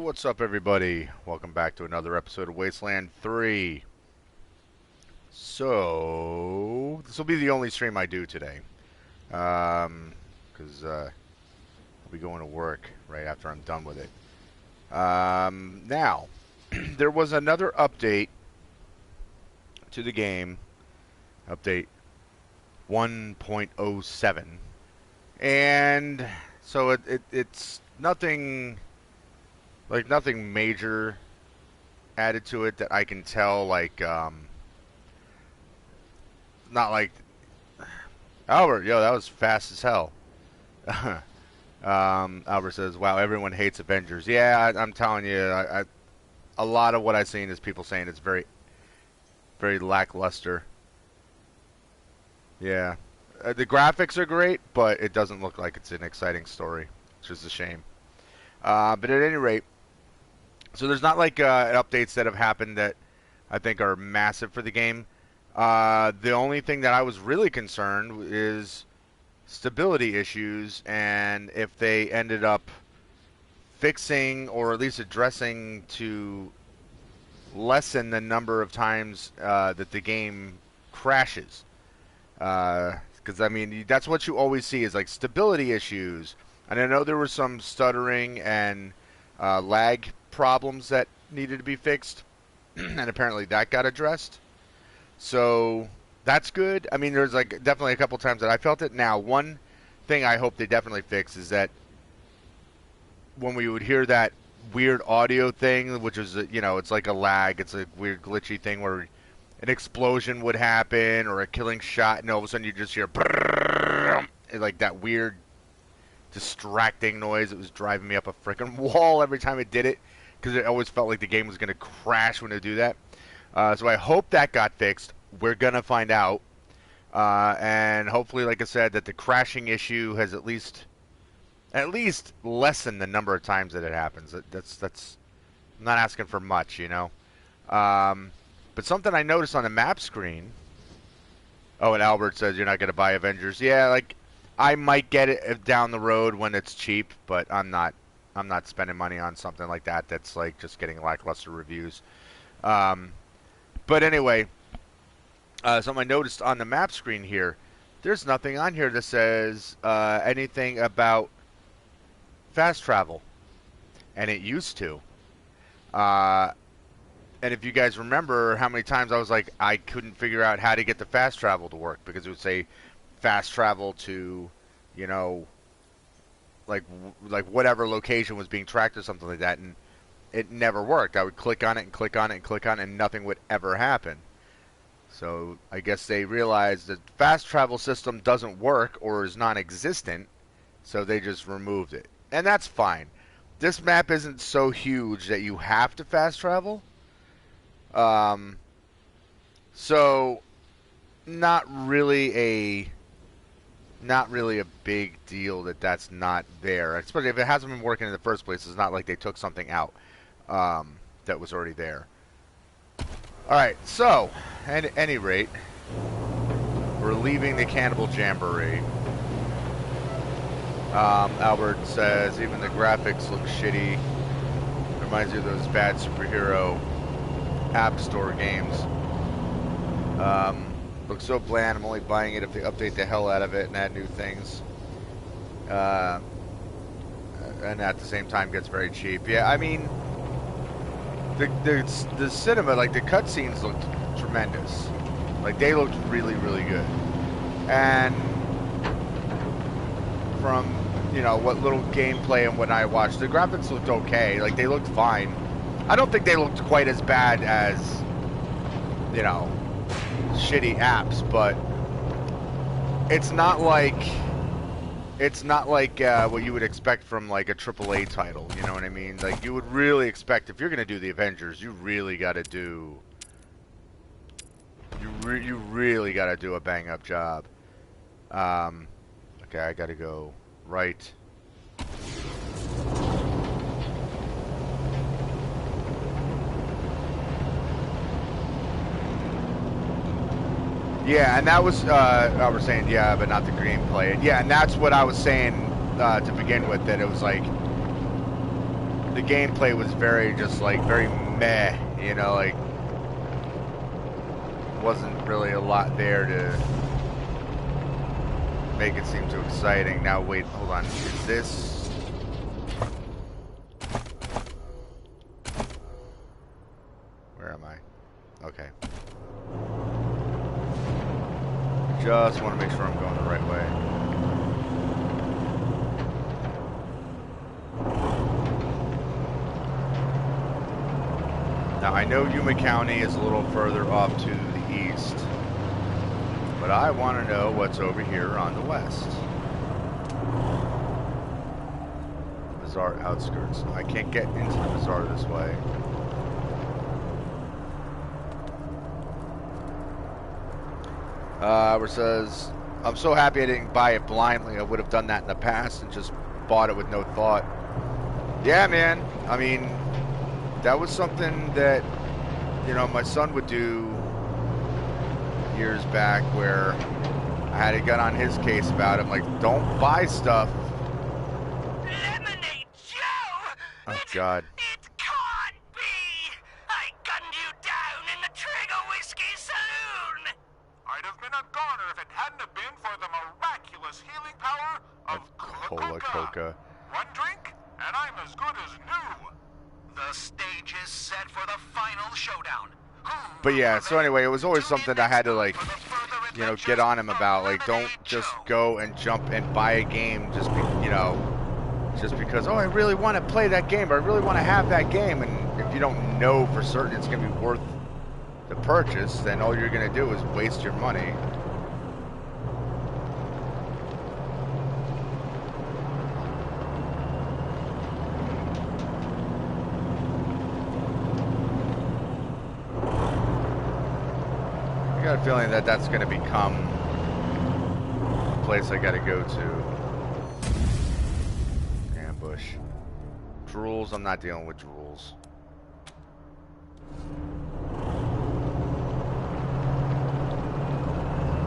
What's up, everybody? Welcome back to another episode of Wasteland 3. So, this will be the only stream I do today. Because I'll be going to work right after I'm done with it. Now, there was another update to the game. Update 1.07. And so it's nothing... like, nothing major added to it that I can tell, like, not like, Albert, yo, that was fast as hell. Albert says, wow, everyone hates Avengers. Yeah, I'm telling you, a lot of what I've seen is people saying it's very, very lackluster. Yeah. The graphics are great, but it doesn't look like it's an exciting story, which is a shame. But at any rate, so there's not like updates that have happened that I think are massive for the game. The only thing that I was really concerned is stability issues, and if they ended up fixing or at least addressing to lessen the number of times that the game crashes. Because, I mean, that's what you always see is like stability issues. And I know there was some stuttering and lag problems that needed to be fixed, and apparently that got addressed. So that's good. I mean, there's like definitely a couple times that I felt it. Now, one thing I hope they definitely fix is that when we would hear that weird audio thing, which is, you know, it's like a lag, it's a weird glitchy thing where an explosion would happen or a killing shot, and all of a sudden you just hear like that weird distracting noise. It was driving me up a freaking wall every time it did it, because it always felt like the game was going to crash when it do that. So I hope that got fixed. We're going to find out. And hopefully, like I said, that the crashing issue has at least lessened the number of times that it happens. That's I'm not asking for much, you know. But something I noticed on the map screen. Oh, and Albert says you're not going to buy Avengers. Yeah, like I might get it down the road when it's cheap, but I'm not spending money on something like that that's like just getting lackluster reviews. But anyway, something I noticed on the map screen here, there's nothing on here that says anything about fast travel, and it used to. And if you guys remember how many times I was like, I couldn't figure out how to get the fast travel to work, because it would say fast travel to, you know, like whatever location was being tracked or something like that, and it never worked. I would click on it and click on it and click on it, and nothing would ever happen. So I guess they realized that fast travel system doesn't work or is non-existent, so they just removed it. And that's fine. This map isn't so huge that you have to fast travel. So not really a big deal that that's not there. Especially if it hasn't been working in the first place. It's not like they took something out that was already there. Alright, so, at any rate, we're leaving the Cannibal Jamboree. Albert says, even the graphics look shitty. Reminds you of those bad superhero App Store games. Looks so bland, I'm only buying it if they update the hell out of it and add new things. And at the same time gets very cheap. Yeah, I mean, the cinema, like the cutscenes looked tremendous. Like they looked really, really good. And from, you know, what little gameplay and what I watched, the graphics looked okay. Like they looked fine. I don't think they looked quite as bad as, you know, shitty apps, but it's not like what you would expect from like a AAA title, you know what I mean? Like you would really expect, if you're gonna do the Avengers, you really got to do you really got to do a bang up job. Okay, I gotta go right. Yeah, and that was, I was saying, yeah, but not the greenplay. Yeah, and that's what I was saying to begin with, that it was like, the gameplay was very just like very meh, you know, like wasn't really a lot there to make it seem too exciting. Now wait, hold on. Is this where am I? Okay. Just want to make sure I'm going the right way. Now, I know Yuma County is a little further off to the east, but I want to know what's over here on the west. Bazaar outskirts. I can't get into the bazaar this way. Where it says, I'm so happy I didn't buy it blindly. I would have done that in the past and just bought it with no thought. Yeah, man. I mean, that was something that, you know, my son would do years back where I had to get on his case about it. I'm like, don't buy stuff. Lemonade Joe! Oh, God. It can't be! I gunned you down in the Trigger Whiskey Saloon! I'd have been a goner if it hadn't have been for the miraculous healing power of Cola Coca. One drink, and I'm as good as new. The stage is set for the final showdown. But yeah, so anyway, it was always something I had to, like, you know, get on him about. Like, don't just go and jump and buy a game just, you know, just because, oh, I really want to play that game, or I really want to have that game. And if you don't know for certain it's going to be worth the purchase, then all you're going to do is waste your money. I got a feeling that that's going to become a place I got to go to. Ambush. Drools, I'm not dealing with drools.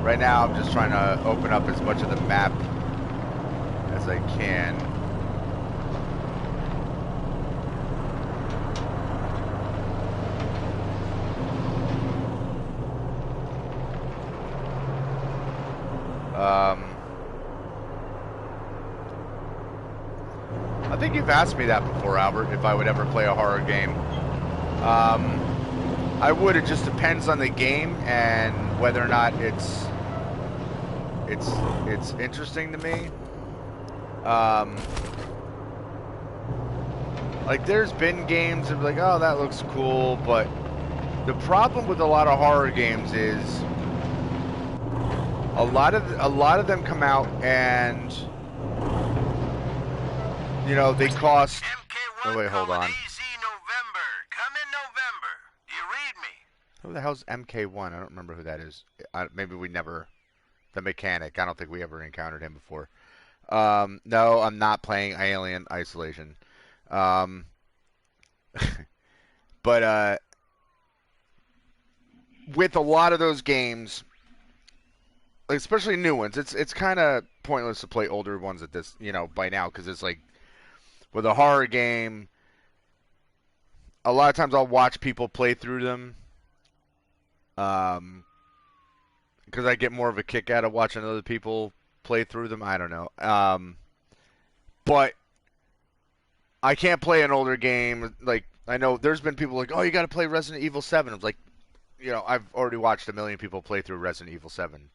Right now, I'm just trying to open up as much of the map as I can. I think you've asked me that before, Albert, if I would ever play a horror game. I would. It just depends on the game and whether or not it's interesting to me. Like, there's been games that are like, oh, that looks cool, but the problem with a lot of horror games is a lot of them come out and, you know, they cost. Oh wait, hold on. November. Come in November. Do you read me? Who the hell's MK1? I don't remember who that is. Maybe we never. The mechanic. I don't think we ever encountered him before. No, I'm not playing Alien Isolation. But with a lot of those games, like, especially new ones, it's kind of pointless to play older ones at this, you know, by now, because it's like with a horror game, a lot of times I'll watch people play through them, because I get more of a kick out of watching other people play through them. I don't know, but I can't play an older game. Like, I know there's been people like, oh, you got to play Resident Evil 7. I was like, you know, I've already watched a million people play through Resident Evil 7.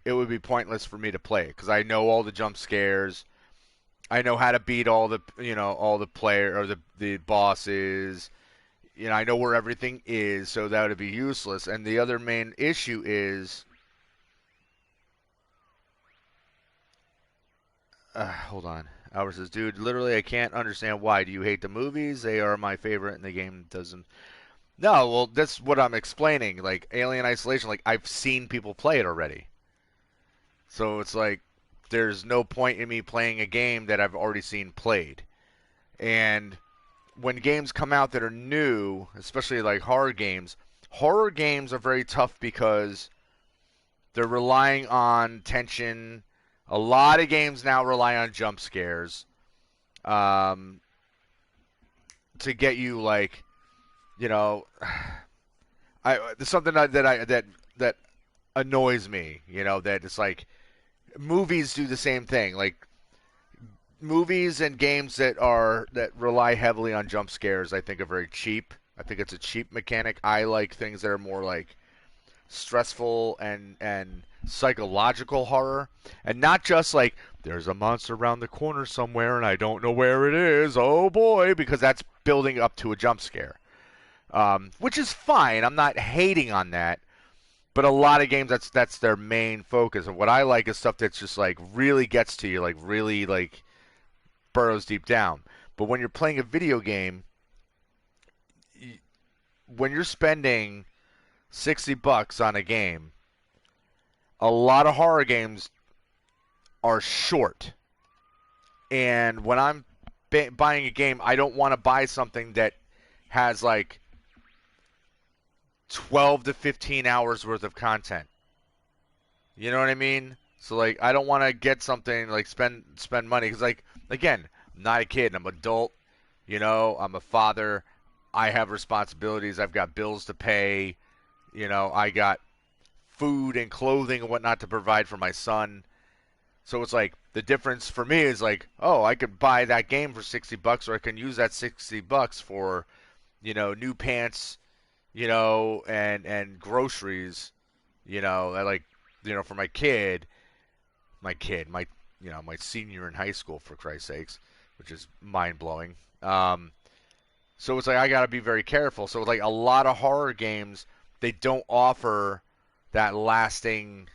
It would be pointless for me to play it because I know all the jump scares. I know how to beat all the, you know, all the player or the bosses. You know, I know where everything is, so that would be useless. And the other main issue is, hold on. Albert says, dude, literally, I can't understand why. Do you hate the movies? They are my favorite, and the game doesn't. No, well, that's what I'm explaining. Like, Alien Isolation, like, I've seen people play it already. So it's like, there's no point in me playing a game that I've already seen played. And when games come out that are new, especially like horror games are very tough because they're relying on tension. A lot of games now rely on jump scares. to get you like, you know, there's something that annoys me. You know, that it's like movies do the same thing. Like movies and games that rely heavily on jump scares, I think are very cheap. I think it's a cheap mechanic. I like things that are more like stressful and psychological horror, and not just like there's a monster around the corner somewhere and I don't know where it is. Oh boy, because that's building up to a jump scare, which is fine. I'm not hating on that, but a lot of games that's their main focus. And what I like is stuff that's just like really gets to you, like really like burrows deep down. But when you're playing a video game, when you're spending $60 on a game, a lot of horror games are short. And when I'm buying a game, I don't want to buy something that has like 12 to 15 hours worth of content. You know what I mean? So like I don't want to get something like spend money cuz like again, I'm not a kid, I'm an adult, you know, I'm a father, I have responsibilities, I've got bills to pay, you know, I got food and clothing and whatnot to provide for my son. So it's like the difference for me is like, oh, I could buy that game for $60, or I can use that $60 for, you know, new pants, you know, and groceries, you know, like, you know, for my my senior in high school, for Christ's sakes, which is mind blowing. So it's like I got to be very careful. So like a lot of horror games, they don't offer that lasting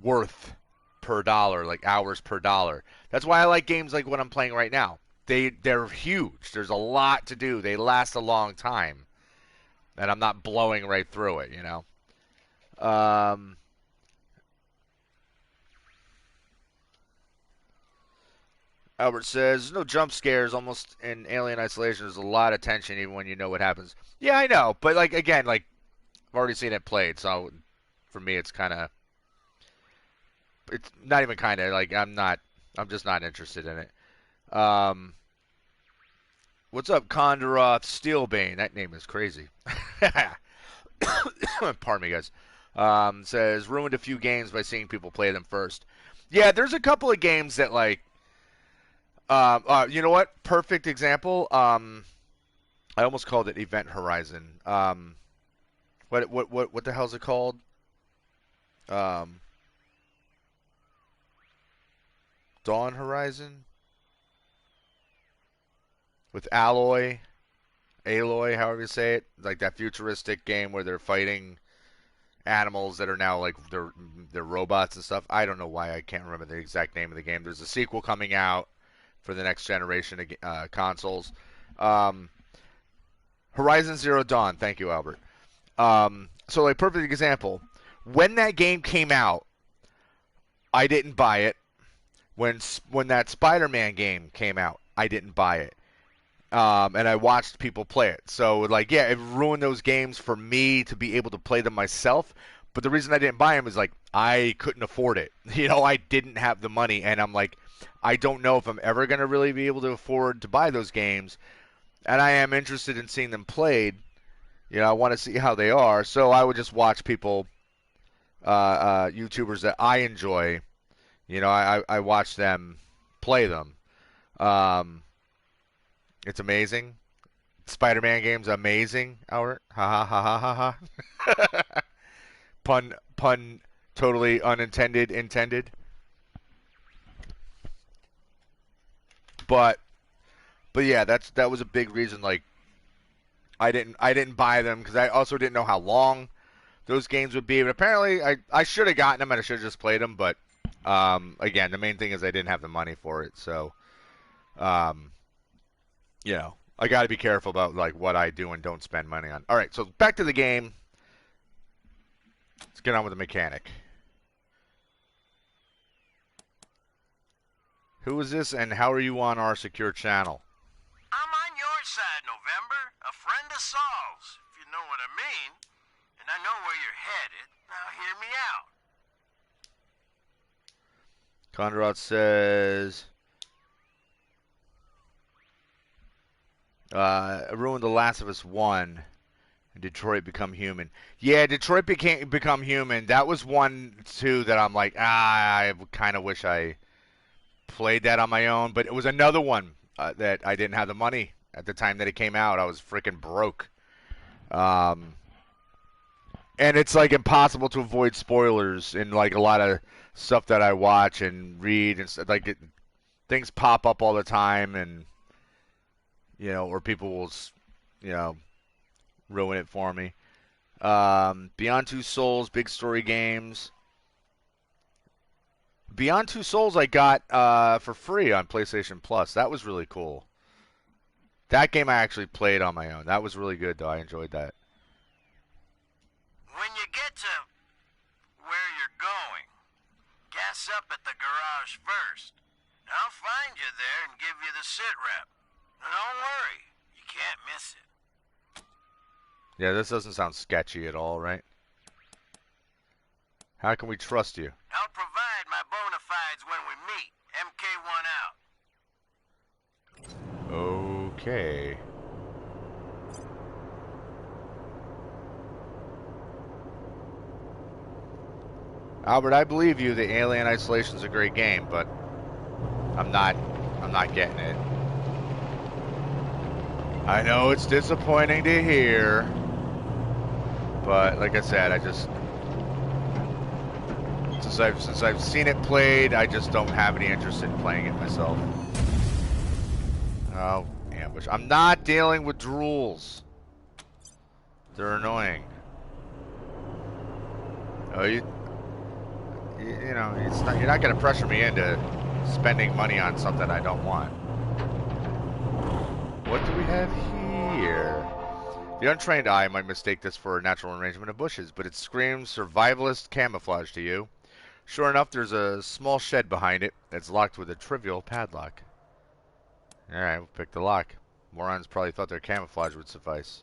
worth per dollar, like hours per dollar. That's why I like games like what I'm playing right now. They're huge. There's a lot to do. They last a long time, and I'm not blowing right through it. You know. Albert says no jump scares. Almost in Alien Isolation, there's a lot of tension even when you know what happens. Yeah, I know, but like again, like I've already seen it played, so for me, it's not even kind of like I'm just not interested in it. Um, what's up, Kondaroth Steelbane? That name is crazy. Pardon me, guys. Says ruined a few games by seeing people play them first. Yeah, there's a couple of games that like. You know what? Perfect example. I almost called it Event Horizon. What the hell's it called? Um, Dawn Horizon with Aloy, however you say it, like that futuristic game where they're fighting animals that are now like they're robots and stuff. I don't know why I can't remember the exact name of the game. There's a sequel coming out for the next generation of consoles. Um, Horizon Zero Dawn. Thank you, Albert. So like perfect example. When that game came out, I didn't buy it. When that Spider-Man game came out, I didn't buy it. And I watched people play it. So, like, yeah, it ruined those games for me to be able to play them myself. But the reason I didn't buy them is, like, I couldn't afford it. You know, I didn't have the money. And I'm like, I don't know if I'm ever going to really be able to afford to buy those games. And I am interested in seeing them played. You know, I want to see how they are. So I would just watch people, YouTubers that I enjoy. You know, I watch them play them. Um, it's amazing. Spider-Man game's amazing. Albert, ha ha ha ha ha ha. Pun, totally unintended, intended. But yeah, that was a big reason. Like I didn't buy them because I also didn't know how long those games would be. But apparently, I should have gotten them and I should have just played them. But again, the main thing is I didn't have the money for it. So um, you know, I got to be careful about like what I do and don't spend money on. All right, so back to the game. Let's get on with the mechanic. Who is this, and how are you on our secure channel? I'm on your side, November. A friend of Saul's, if you know what I mean. And I know where you're headed. Now hear me out. Conrad says, Ruined The Last of Us 1. And Detroit Become Human. Yeah, Detroit Become Human. That was one, too, that I'm like, I kind of wish I played that on my own. But it was another one that I didn't have the money at the time that it came out. I was freaking broke. And it's like impossible to avoid spoilers in like a lot of stuff that I watch and read and stuff. Like things pop up all the time, and or people will, ruin it for me. Beyond Two Souls, big story games. Beyond Two Souls I got for free on PlayStation Plus. That was really cool. That game I actually played on my own. That was really good, though. I enjoyed that. When you get to where you're going, gas up at the garage first. I'll find you there and give you the sit rep. And don't worry, you can't miss it. Yeah, this doesn't sound sketchy at all, right? How can we trust you? I'll provide my bona fides when we meet. MK1 out. Okay. Albert, I believe you. The Alien Isolation's a great game, but I'm not getting it. I know it's disappointing to hear, but like I said, I just since I've seen it played, I just don't have any interest in playing it myself. Oh, ambush! I'm not dealing with drools. They're annoying. Oh, you know, you're not going to pressure me into spending money on something I don't want. What do we have here? The untrained eye might mistake this for a natural arrangement of bushes, but it screams survivalist camouflage to you. Sure enough, there's a small shed behind it that's locked with a trivial padlock. Alright, we'll pick the lock. Morons probably thought their camouflage would suffice.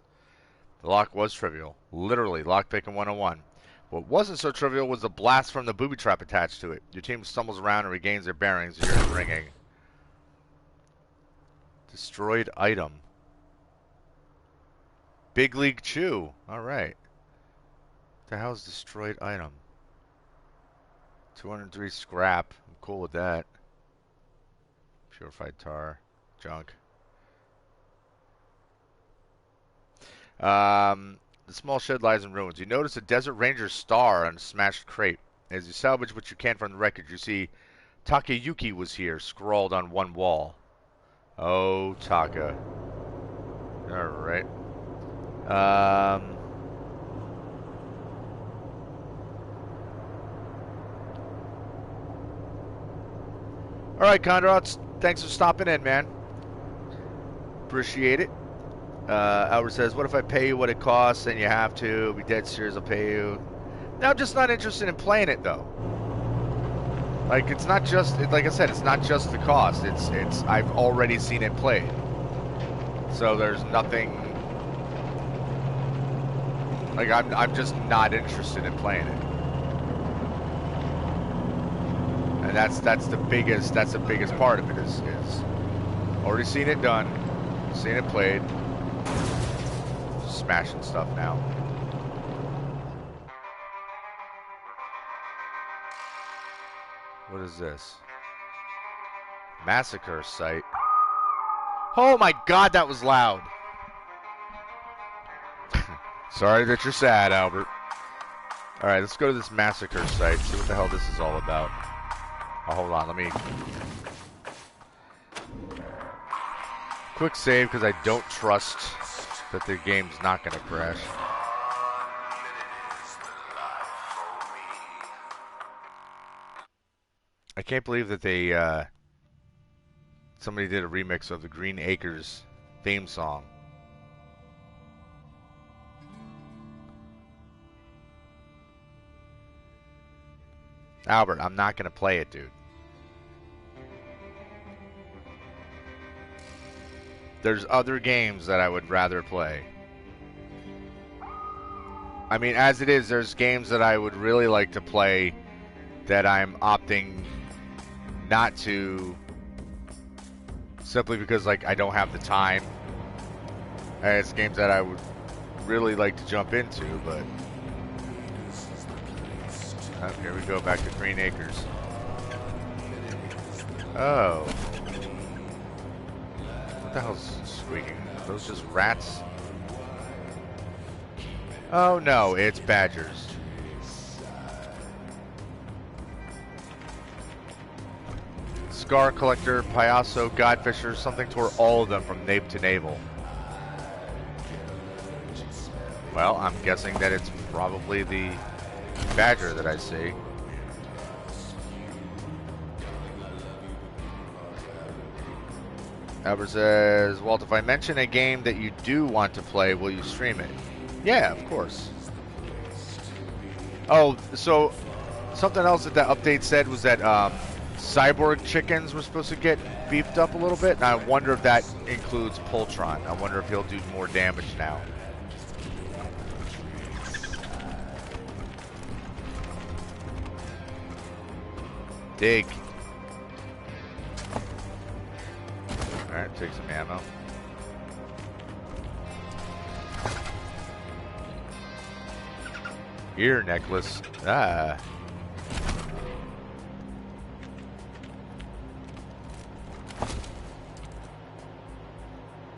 The lock was trivial. Literally, lockpicking 101. What wasn't so trivial was the blast from the booby trap attached to it. Your team stumbles around and regains their bearings as you're ringing. Destroyed item. Big League Chew. Alright. What the hell is destroyed item? 203 scrap. I'm cool with that. Purified tar. Junk. The small shed lies in ruins. You notice a Desert Ranger star on a smashed crate. As you salvage what you can from the wreckage, you see Takayuki was here, scrawled on one wall. Oh, Taka. Alright. Alright, Condrats. Thanks for stopping in, man. Appreciate it. Albert says, what if I pay you what it costs and you have to? I'll be dead serious, I'll pay you. No, I'm just not interested in playing it, though. Like, it's not just, like I said, it's not just the cost. It's I've already seen it played. So there's nothing, like, I'm just not interested in playing it. And that's the biggest part of it is already seen it done, seen it played. Smashing stuff now. What is this? Massacre site. Oh my god, that was loud. Sorry that you're sad, Albert. Alright, let's go to this massacre site, see what the hell this is all about. Oh, hold on, let me... Quick save, because I don't trust that the game's not going to crash. I can't believe that they, somebody did a remix of the Green Acres theme song. Albert, I'm not going to play it, dude. There's other games that I would rather play. I mean, as it is, there's games that I would really like to play that I'm opting not to, simply because, like, I don't have the time. It's games that I would really like to jump into, but here we go back to Green Acres. Oh, what the hell's squeaking? Are those just rats? Oh no, it's badgers. Scar Collector, Payaso, Godfisher, something tore all of them from nape to navel. Well, I'm guessing that it's probably the badger that I see. Albert says, Walt, if I mention a game that you do want to play, will you stream it? Yeah, of course. Oh, so something else that update said was that cyborg chickens were supposed to get beefed up a little bit, and I wonder if that includes Poltron. I wonder if he'll do more damage now. Dig. Alright, take some ammo. Ear necklace. Ah.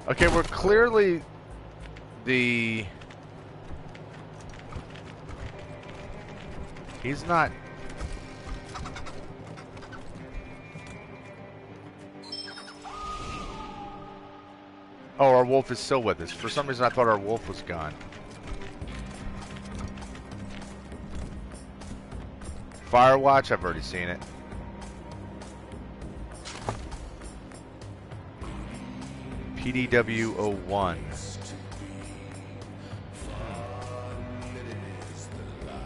Okay, we're clearly the... He's not... Oh, our wolf is still with us. For some reason I thought our wolf was gone. Firewatch, I've already seen it. PDW-01.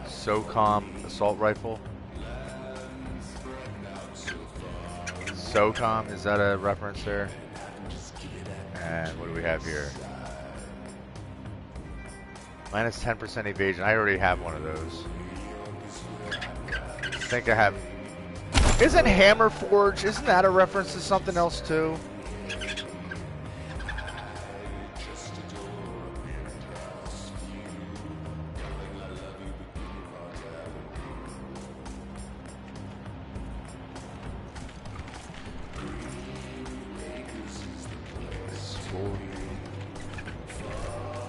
SOCOM assault rifle. SOCOM, is that a reference there? And what do we have here? Minus 10% evasion. I already have one of those. I think I have... Isn't Hammer Forge, isn't that a reference to something else too?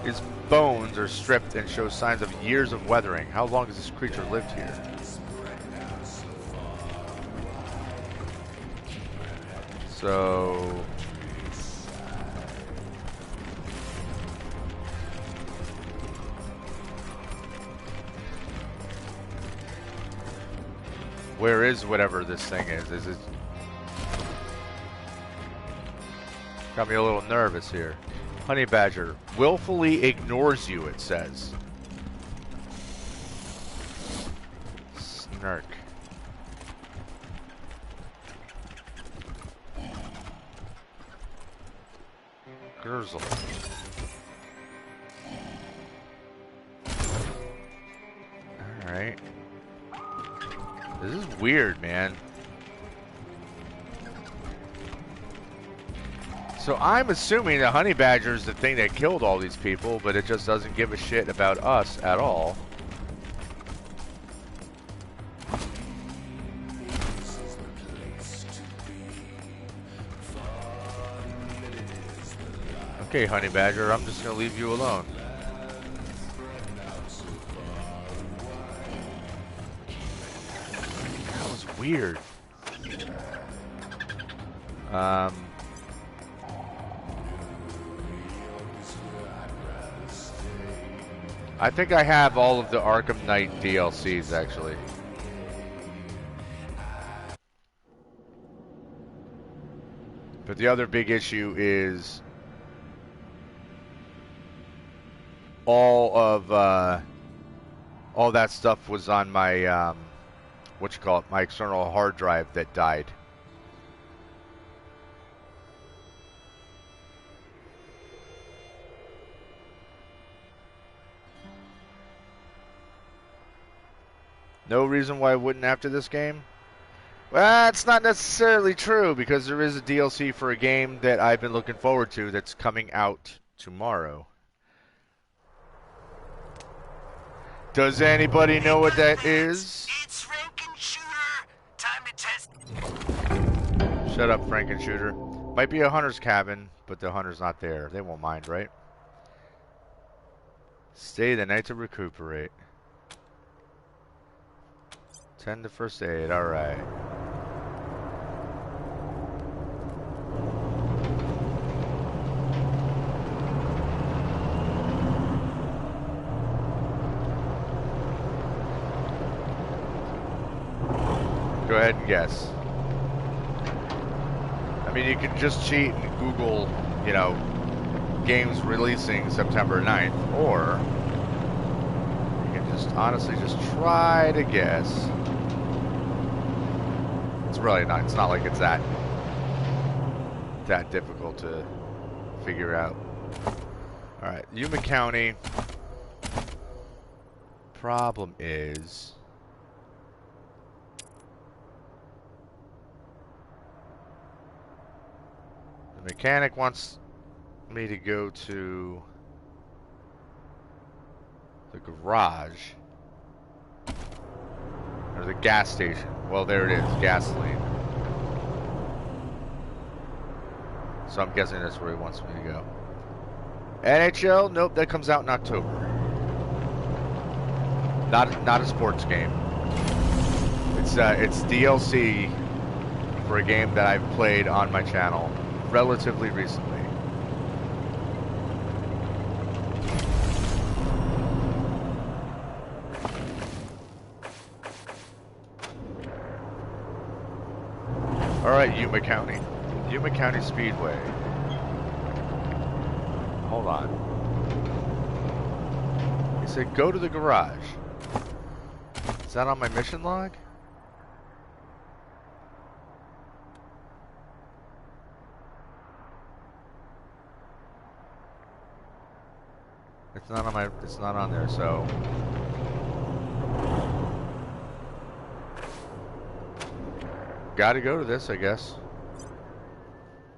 His bones are stripped and show signs of years of weathering. How long has this creature lived here? So... Where is whatever this thing is? Is it... Got me a little nervous here. Honey badger willfully ignores you, it says. Snark. Gurzel. Alright. This is weird, man. So I'm assuming the honey badger is the thing that killed all these people, but it just doesn't give a shit about us at all. Okay, honey badger, I'm just gonna leave you alone. That was weird. I think I have all of the Arkham Knight DLCs, actually. But the other big issue is all that stuff was on my, my external hard drive that died. No reason why I wouldn't after this game? Well, that's not necessarily true, because there is a DLC for a game that I've been looking forward to that's coming out tomorrow. Does anybody know what that is? It's Frankenshooter. Time to test. Shut up, Frankenshooter. Might be a hunter's cabin, but the hunter's not there. They won't mind, right? Stay the night to recuperate. 10 to first aid, alright. Go ahead and guess. I mean, you can just cheat and Google, you know, games releasing September 9th, or you can just honestly just try to guess. It's really not. It's not like it's that difficult to figure out. All right, Yuma County. Problem is, the mechanic wants me to go to the garage or the gas station. Well, there it is, gasoline. So I'm guessing that's where he wants me to go. NHL? Nope, that comes out in October. Not a sports game. It's DLC for a game that I've played on my channel relatively recently. Alright, Yuma County. Yuma County Speedway. Hold on. He said go to the garage. Is that on my mission log? It's not on there, so gotta go to this, I guess.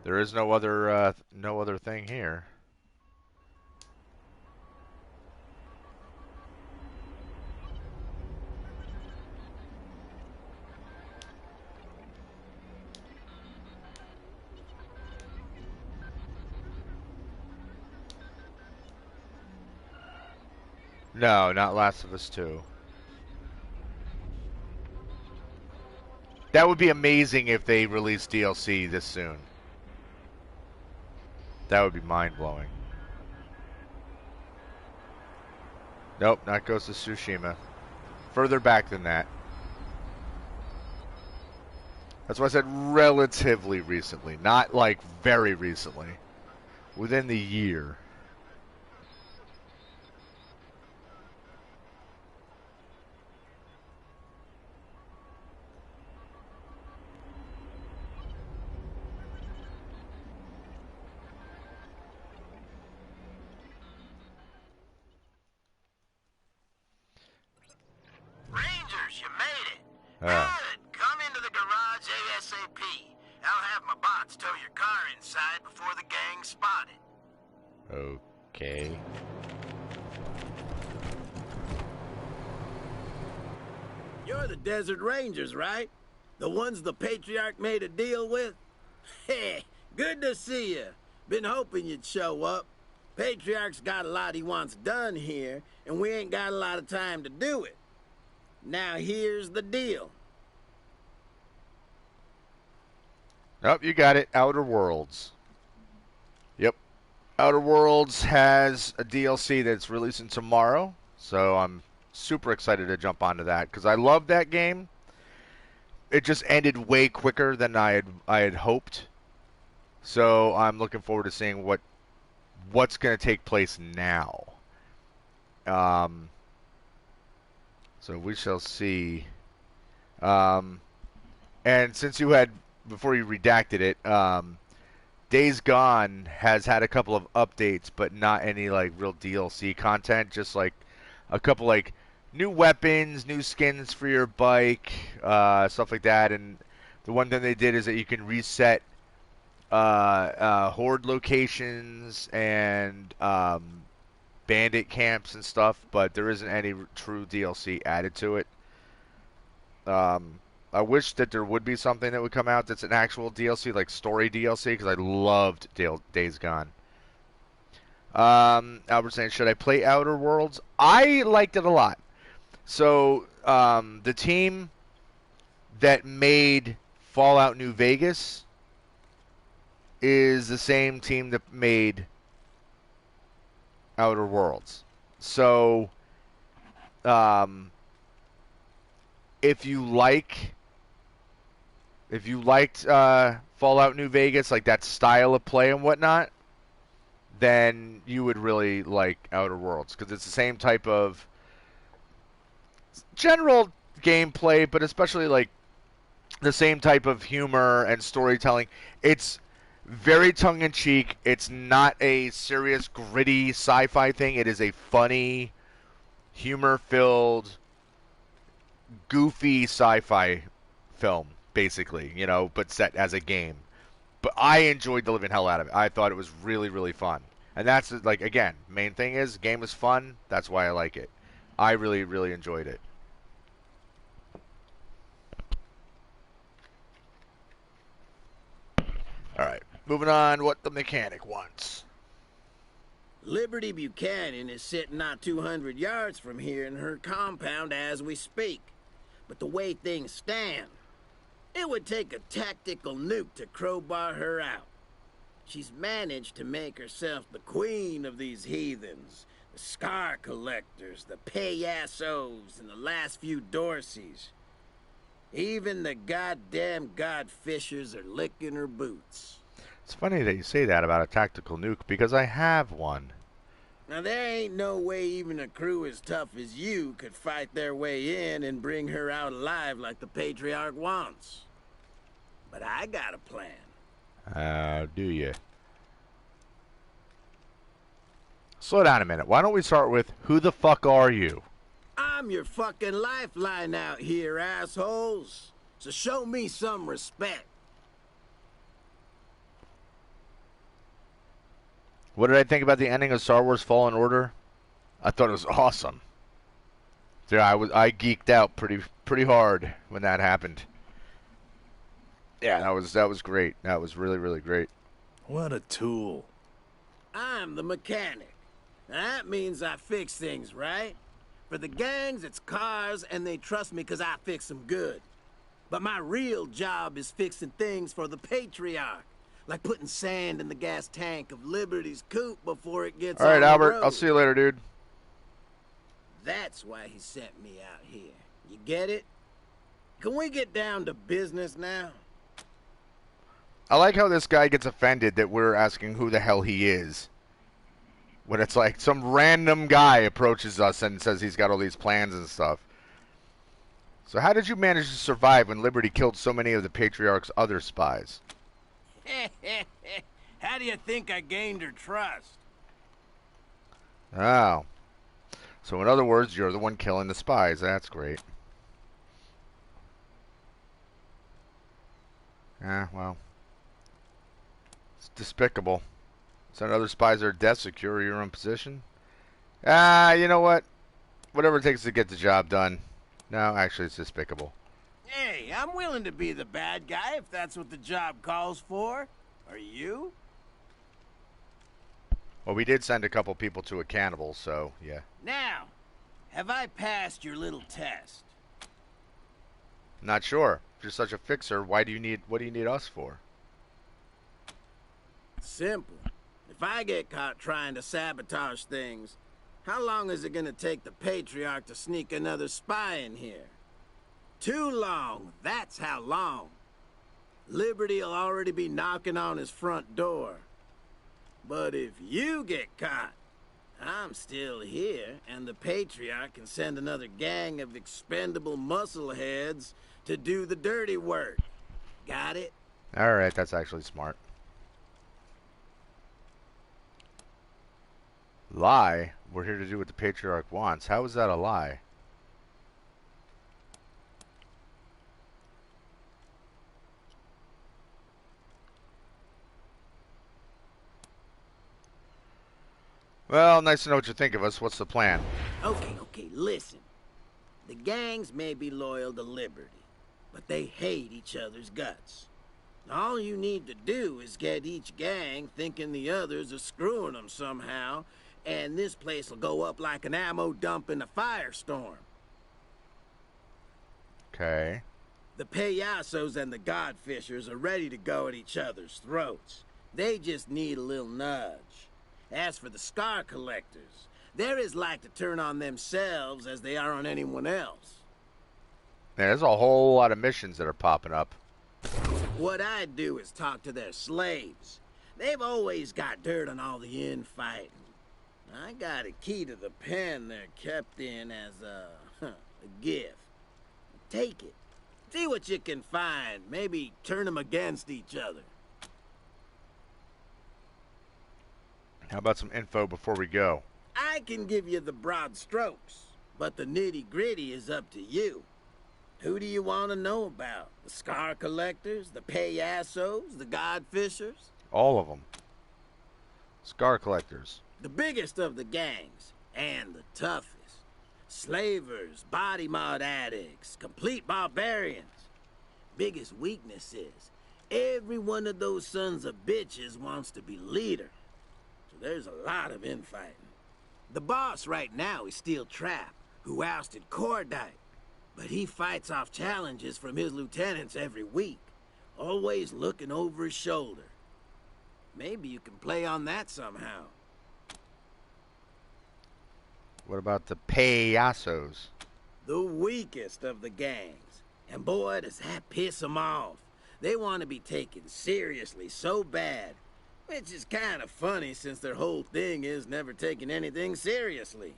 There is no other thing here. No, not Last of Us 2. That would be amazing if they released DLC this soon. That would be mind-blowing. Nope, not Ghost of Tsushima. Further back than that. That's why I said relatively recently, not like very recently. Within the year. Rangers, you made it. Good. Come into the garage ASAP. I'll have my bots tow your car inside before the gang spot it. Okay. You're the Desert Rangers, right? The ones the Patriarch made a deal with? Hey, good to see you. Been hoping you'd show up. Patriarch's got a lot he wants done here, and we ain't got a lot of time to do it. Now here's the deal. Oh, you got it. Outer Worlds. Yep. Outer Worlds has a DLC that's releasing tomorrow, so I'm super excited to jump onto that because I love that game. It just ended way quicker than I had hoped. So I'm looking forward to seeing what's going to take place now. So we shall see. And since you had, before you redacted it, Days Gone has had a couple of updates, but not any like real DLC content. Just like a couple like new weapons, new skins for your bike, stuff like that. And the one thing they did is that you can reset horde locations and bandit camps and stuff, but there isn't any true DLC added to it. I wish that there would be something that would come out that's an actual DLC, like story DLC, because I loved Days Gone. Albert saying, should I play Outer Worlds? I liked it a lot. So, the team that made Fallout New Vegas is the same team that made Outer Worlds. So, if you liked Fallout New Vegas, like that style of play and whatnot, then you would really like Outer Worlds, because it's the same type of general gameplay, but especially like the same type of humor and storytelling. It's very tongue-in-cheek. It's not a serious, gritty sci-fi thing. It is a funny, humor-filled, goofy sci-fi film, basically, but set as a game. But I enjoyed the living hell out of it. I thought it was really, really fun. And that's, like, again, main thing is, game is fun. That's why I like it. I really, really enjoyed it. Alright, moving on, what the mechanic wants. Liberty Buchanan is sitting not 200 yards from here in her compound as we speak. But the way things stand, it would take a tactical nuke to crowbar her out. She's managed to make herself the queen of these heathens, the scar collectors, the payasos, and the last few Dorseys. Even the goddamn godfishers are licking her boots. It's funny that you say that about a tactical nuke, because I have one. Now, there ain't no way even a crew as tough as you could fight their way in and bring her out alive like the Patriarch wants. But I got a plan. Do you? Slow down a minute. Why don't we start with, who the fuck are you? I'm your fucking lifeline out here, assholes. So show me some respect. What did I think about the ending of Star Wars Fallen Order? I thought it was awesome. Yeah, I geeked out pretty hard when that happened. Yeah, that was great. That was really, really great. What a tool. I'm the mechanic. Now, that means I fix things, right? For the gangs, it's cars, and they trust me because I fix them good. But my real job is fixing things for the Patriarch. Like putting sand in the gas tank of Liberty's coupe before it gets on the road. All right, Albert. I'll see you later, dude. That's why he sent me out here. You get it? Can we get down to business now? I like how this guy gets offended that we're asking who the hell he is. When it's like some random guy approaches us and says he's got all these plans and stuff. So how did you manage to survive when Liberty killed so many of the Patriarch's other spies? How do you think I gained her trust? Oh. So in other words, you're the one killing the spies. That's great. Well. It's despicable. Send other spies their death, secure your own position. You know what? Whatever it takes to get the job done. No, actually, it's despicable. Hey, I'm willing to be the bad guy if that's what the job calls for. Are you? Well, we did send a couple people to a cannibal, so, yeah. Now, have I passed your little test? Not sure. If you're such a fixer, what do you need us for? Simple. If I get caught trying to sabotage things, how long is it gonna take the Patriarch to sneak another spy in here? Too long, that's how long. Liberty'll already be knocking on his front door. But if you get caught, I'm still here, and the Patriarch can send another gang of expendable muscleheads to do the dirty work. Got it? Alright, that's actually smart. Lie? We're here to do what the Patriarch wants. How is that a lie? Well, nice to know what you think of us. What's the plan? Okay, listen. The gangs may be loyal to Liberty, but they hate each other's guts. All you need to do is get each gang thinking the others are screwing them somehow, and this place will go up like an ammo dump in a firestorm. Okay. The payasos and the godfishers are ready to go at each other's throats. They just need a little nudge. As for the scar collectors, they're as like to turn on themselves as they are on anyone else. Yeah, there's a whole lot of missions that are popping up. What I do is talk to their slaves. They've always got dirt on all the infighting. I got a key to the pen they're kept in as a gift. Take it. See what you can find. Maybe turn them against each other. How about some info before we go? I can give you the broad strokes, but the nitty-gritty is up to you. Who do you want to know about? The scar collectors, the payasos, the godfishers? All of them. Scar collectors. The biggest of the gangs, and the toughest. Slavers, body mod addicts, complete barbarians. Biggest weakness is, every one of those sons of bitches wants to be leader. So there's a lot of infighting. The boss right now is Steel Trap, who ousted Cordite. But he fights off challenges from his lieutenants every week, always looking over his shoulder. Maybe you can play on that somehow. What about the payasos? The weakest of the gangs. And boy, does that piss them off. They want to be taken seriously so bad. Which is kind of funny since their whole thing is never taking anything seriously.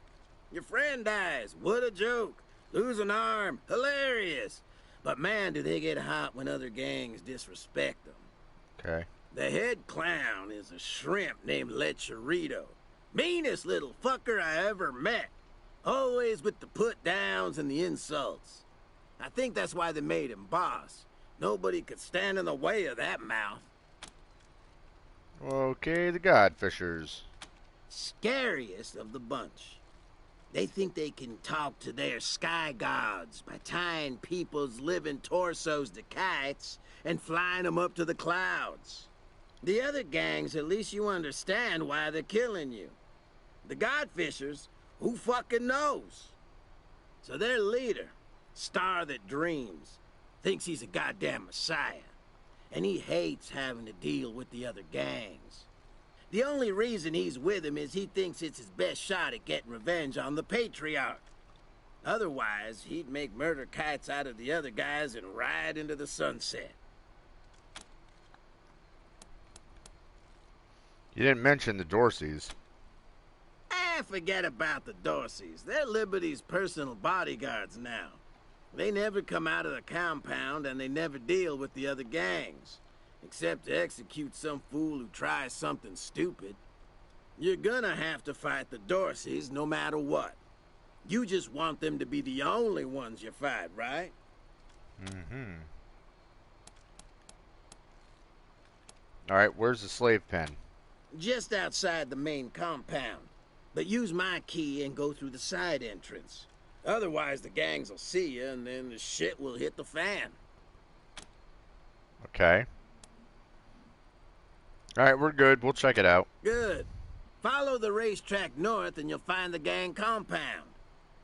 Your friend dies, what a joke. Lose an arm, hilarious. But man, do they get hot when other gangs disrespect them. Okay. The head clown is a shrimp named Lecherito. Meanest little fucker I ever met. Always with the put-downs and the insults. I think that's why they made him boss. Nobody could stand in the way of that mouth. Okay, the Godfishers. Scariest of the bunch. They think they can talk to their sky gods by tying people's living torsos to kites and flying them up to the clouds. The other gangs, at least you understand why they're killing you. The Godfishers, who fucking knows? So their leader, Star That Dreams, thinks he's a goddamn messiah. And he hates having to deal with the other gangs. The only reason he's with him is he thinks it's his best shot at getting revenge on the Patriarch. Otherwise, he'd make murder kites out of the other guys and ride into the sunset. You didn't mention the Dorseys. Forget about the Dorseys. They're Liberty's personal bodyguards now. They never come out of the compound and they never deal with the other gangs. Except to execute some fool who tries something stupid. You're gonna have to fight the Dorseys no matter what. You just want them to be the only ones you fight, right? Mm-hmm. Alright, where's the slave pen? Just outside the main compound. But use my key and go through the side entrance. Otherwise the gangs will see you and then the shit will hit the fan. Okay. Alright, we're good. We'll check it out. Good. Follow the racetrack north and you'll find the gang compound.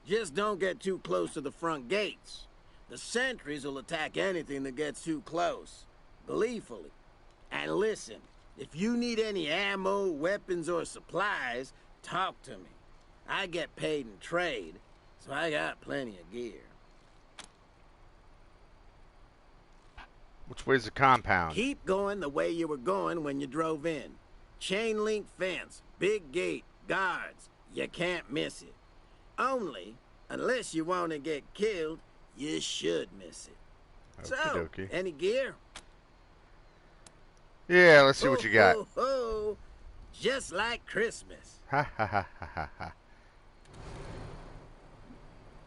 Just don't get too close to the front gates. The sentries will attack anything that gets too close. Gleefully. And listen, if you need any ammo, weapons, or supplies, talk to me. I get paid in trade, so I got plenty of gear. Which way's the compound? Keep going the way you were going when you drove in. Chain link fence, big gate, guards. You can't miss it. Only, unless you want to get killed, you should miss it. So, Okey-dokey. any gear? Yeah, let's see what you got. Ho, ho, ho. Just like Christmas. Ha ha ha ha ha ha.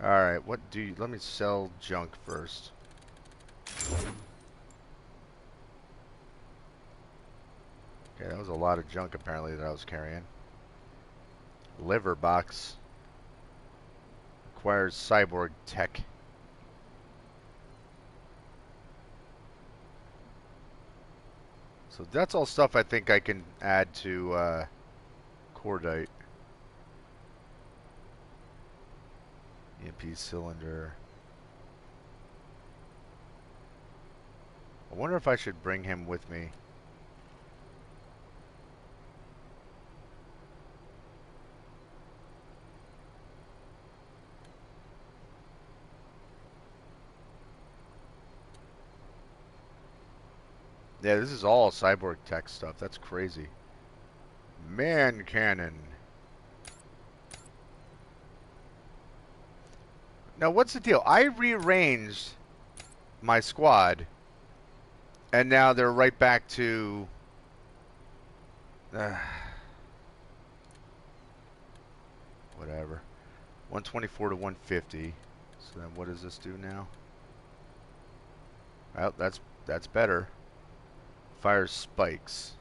Alright, what do you... Let me sell junk first. Okay, that was a lot of junk apparently that I was carrying. Liver box. Requires cyborg tech. So that's all stuff I think I can add to Cordite. EMP cylinder. I wonder if I should bring him with me. Yeah, this is all cyborg tech stuff. That's crazy. Man cannon. Now, what's the deal? I rearranged my squad, and now they're right back to... whatever. 124 to 150. So then what does this do now? Well, that's better. Fires spikes.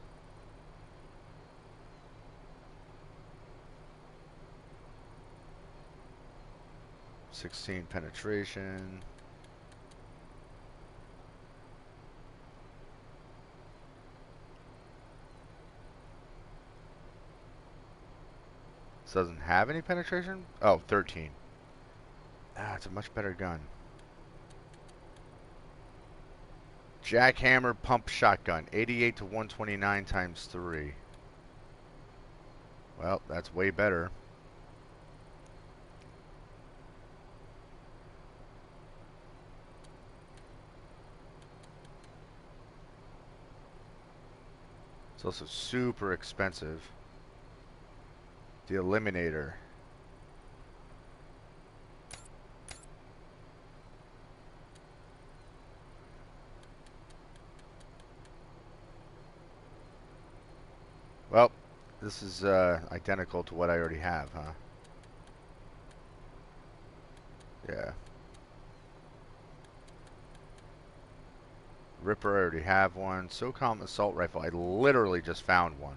.16 penetration. This doesn't have any penetration? Oh, 13. Ah, it's a much better gun. Jackhammer pump shotgun. 88 to 129 times 3. Well, that's way better. It's also super expensive. The Eliminator. Well, this is identical to what I already have, huh? Yeah. Ripper, I already have one. SOCOM assault rifle, I literally just found one.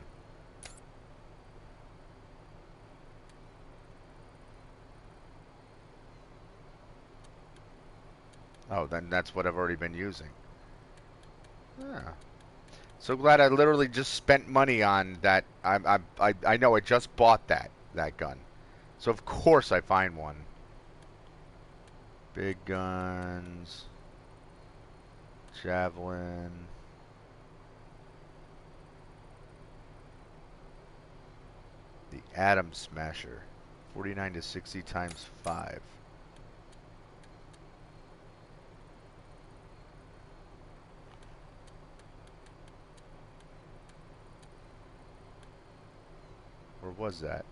Oh, then that's what I've already been using. Yeah. So glad I literally just spent money on that. I know I just bought that gun. So of course I find one. Big guns. Javelin. The Atom Smasher. 49 to 60 times 5. Where was that?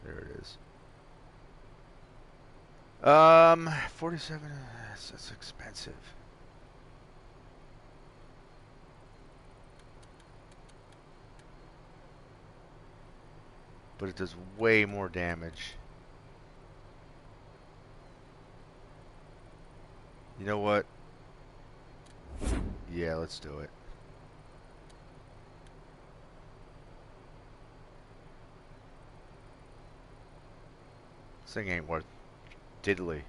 There it is. 47. That's expensive. But it does way more damage. You know what? Yeah, let's do it. This thing ain't worth diddly.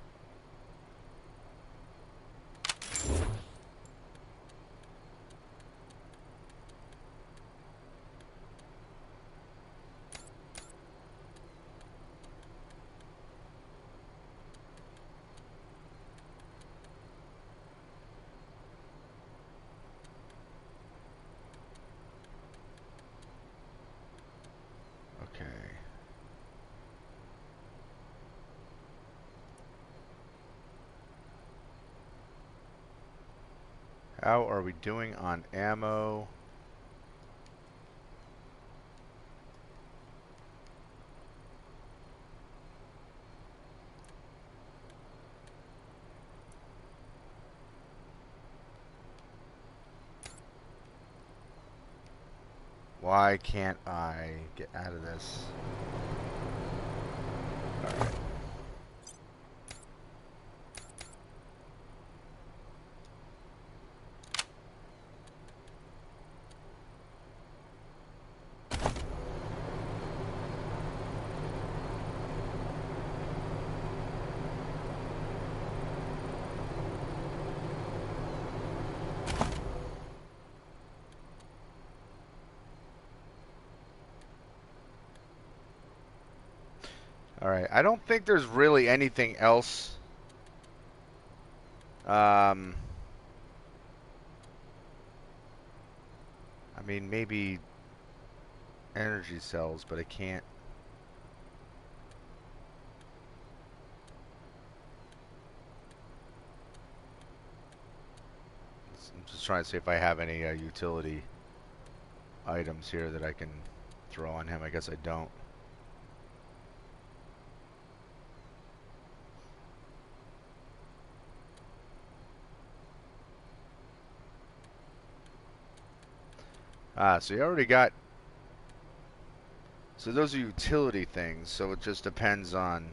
Okay. How are we doing on ammo? Why can't I get out of this? Alright. Alright, I don't think there's really anything else. I mean, maybe energy cells, but I can't. I'm just trying to see if I have any utility items here that I can throw on him. I guess I don't. So you already got. So those are utility things, so it just depends on.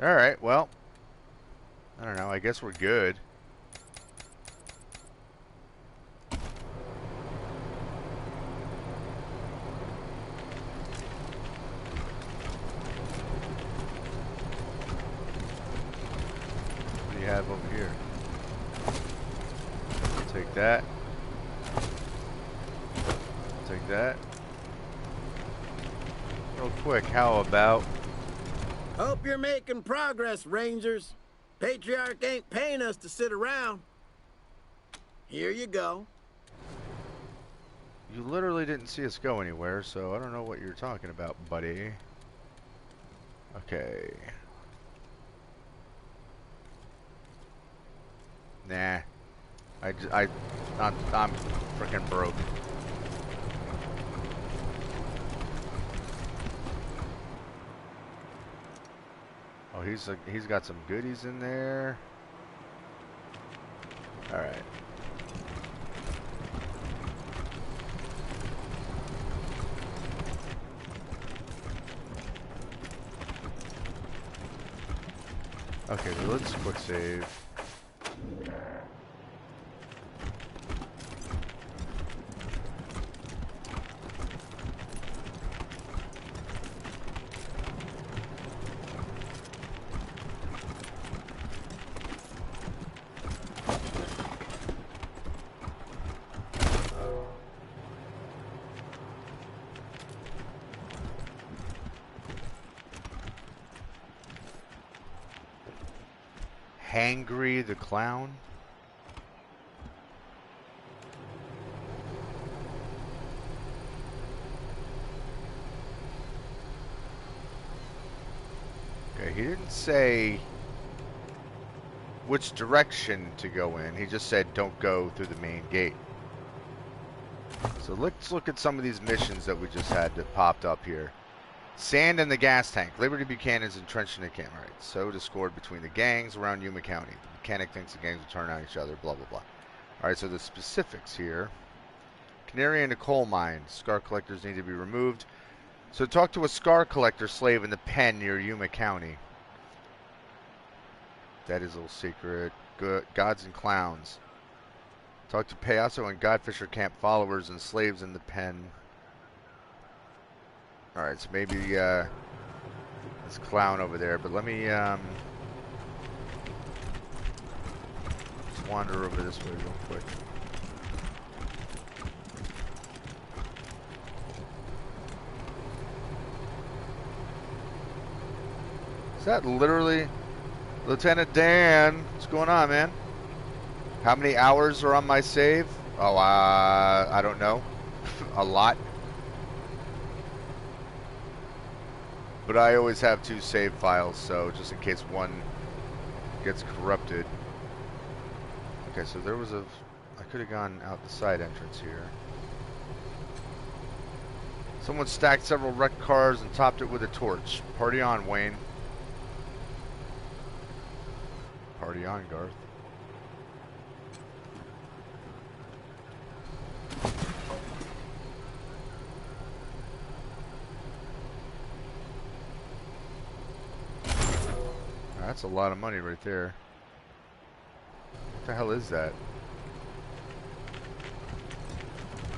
Alright, well. I don't know, I guess we're good. What do you have over here? Take that. Take that. Real quick, how about... Hope you're making progress, Rangers. Patriarch ain't paying us to sit around. Here you go. You literally didn't see us go anywhere, so I don't know what you're talking about, buddy. Okay. Nah. I'm freaking broke. Oh, he's got some goodies in there. All right. Okay, so let's quick save. Hangry the Clown. Okay, he didn't say which direction to go in. He just said don't go through the main gate. So let's look at some of these missions that we just had that popped up here. Sand in the gas tank. Liberty Buchanan's entrenched in the camp. Right. So discord between the gangs around Yuma County. The mechanic thinks the gangs will turn on each other. Blah, blah, blah. Alright, so the specifics here. Canary in a coal mine. Scar collectors need to be removed. So talk to a scar collector slave in the pen near Yuma County. That is a little secret. Good. Gods and clowns. Talk to Payaso and Godfisher camp followers and slaves in the pen. Alright, so maybe this clown over there, but let me just wander over this way real quick. Is that literally Lieutenant Dan? What's going on, man? How many hours are on my save? Oh, I don't know. A lot. But I always have 2 save files, so just in case one gets corrupted. Okay, so there was a... I could have gone out the side entrance here. Someone stacked several wrecked cars and topped it with a torch. Party on, Wayne. Party on, Garth. That's a lot of money right there. What the hell is that?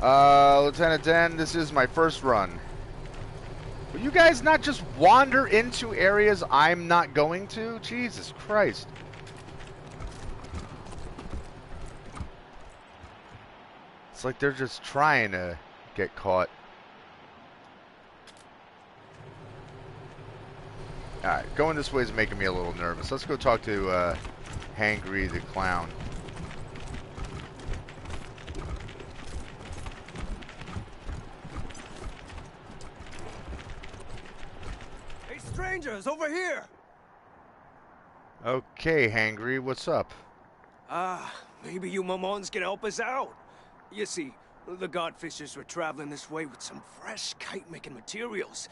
Lieutenant Dan, this is my first run. Will you guys not just wander into areas I'm not going to? Jesus Christ. It's like they're just trying to get caught. Alright, going this way is making me a little nervous. Let's go talk to Hangry the Clown. Hey, strangers, over here! Okay, Hangry, what's up? Maybe you mamons can help us out. You see, the Godfishers were traveling this way with some fresh kite-making materials,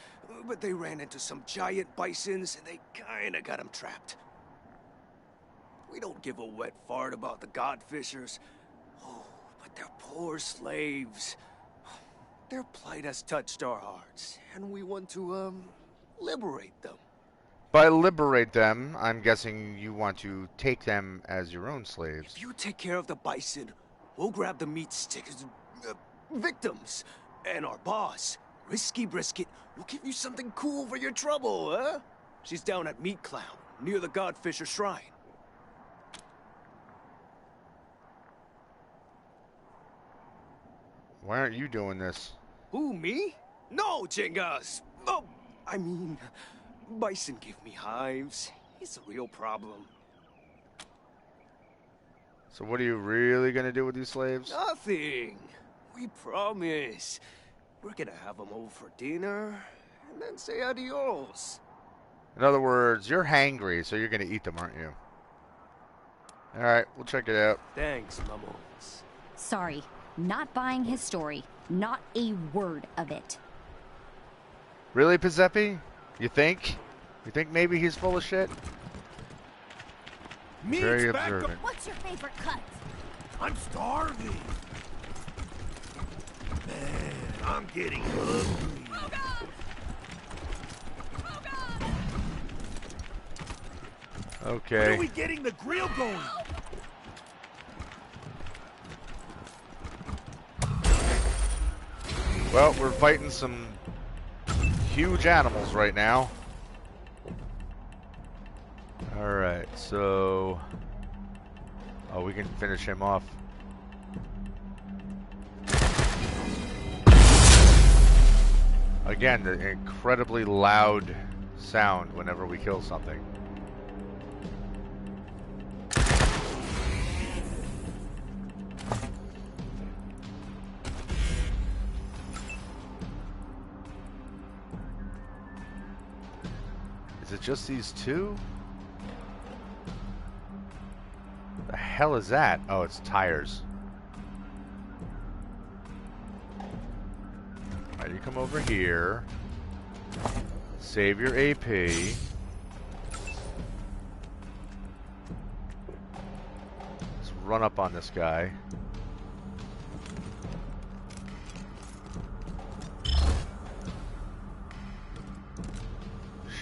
but they ran into some giant bisons and they kinda got them trapped. We don't give a wet fart about the Godfishers. Oh, but they're poor slaves. Their plight has touched our hearts, and we want to, liberate them. By liberate them, I'm guessing you want to take them as your own slaves. If you take care of the bison, we'll grab the meat stickers, victims. And our boss, Risky Brisket, will give you something cool for your trouble, huh? She's down at Meat Clown, near the Godfisher Shrine. Why aren't you doing this? Who, me? No, Chingas! Oh, I mean, bison give me hives. It's a real problem. So what are you really going to do with these slaves? Nothing. We promise. We're gonna have them over for dinner, and then say adios. In other words, you're hangry, so you're going to eat them, aren't you? Alright, we'll check it out. Thanks, Mamos. Sorry, not buying his story. Not a word of it. Really, Pizzepi? You think? You think maybe he's full of shit? Very observant. What's your favorite cut? I'm starving. Man, I'm getting hungry. Oh God! Oh God! Okay. When are we getting the grill going? Well, we're fighting some huge animals right now. Alright, so... Oh, we can finish him off. Again, the incredibly loud sound whenever we kill something. Is it just these two? The hell is that? Oh, it's tires. Alright, you come over here. Save your AP. Let's run up on this guy.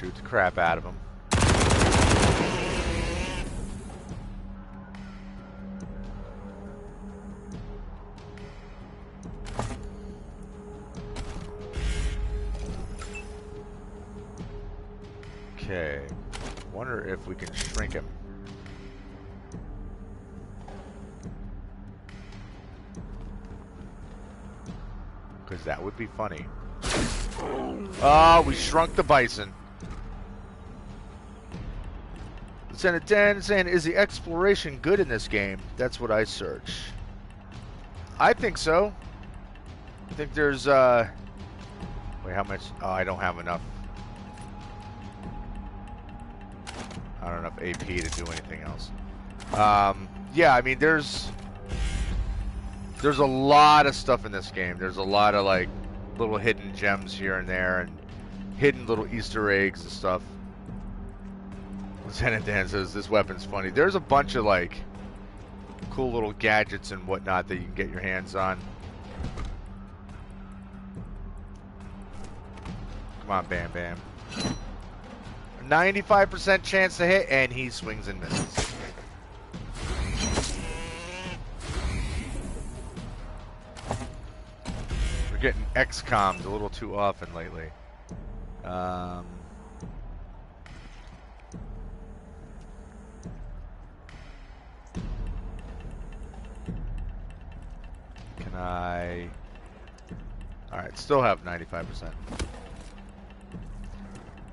Shoot the crap out of him. Okay. Wonder if we can shrink him. Because that would be funny. Oh, we shrunk the bison. Lieutenant Dan saying, is the exploration good in this game? That's what I search. I think so. I think there's, wait, how much? Oh, I don't have enough. I don't have enough AP to do anything else. Yeah, I mean, there's a lot of stuff in this game. There's a lot of, like, little hidden gems here and there, and hidden little Easter eggs and stuff. Lieutenant Dan says, this weapon's funny. There's a bunch of, like, cool little gadgets and whatnot that you can get your hands on. Come on, Bam Bam. 95% chance to hit, and he swings and misses. We're getting XCOM'd a little too often lately. Um, can I? All right, still have 95%.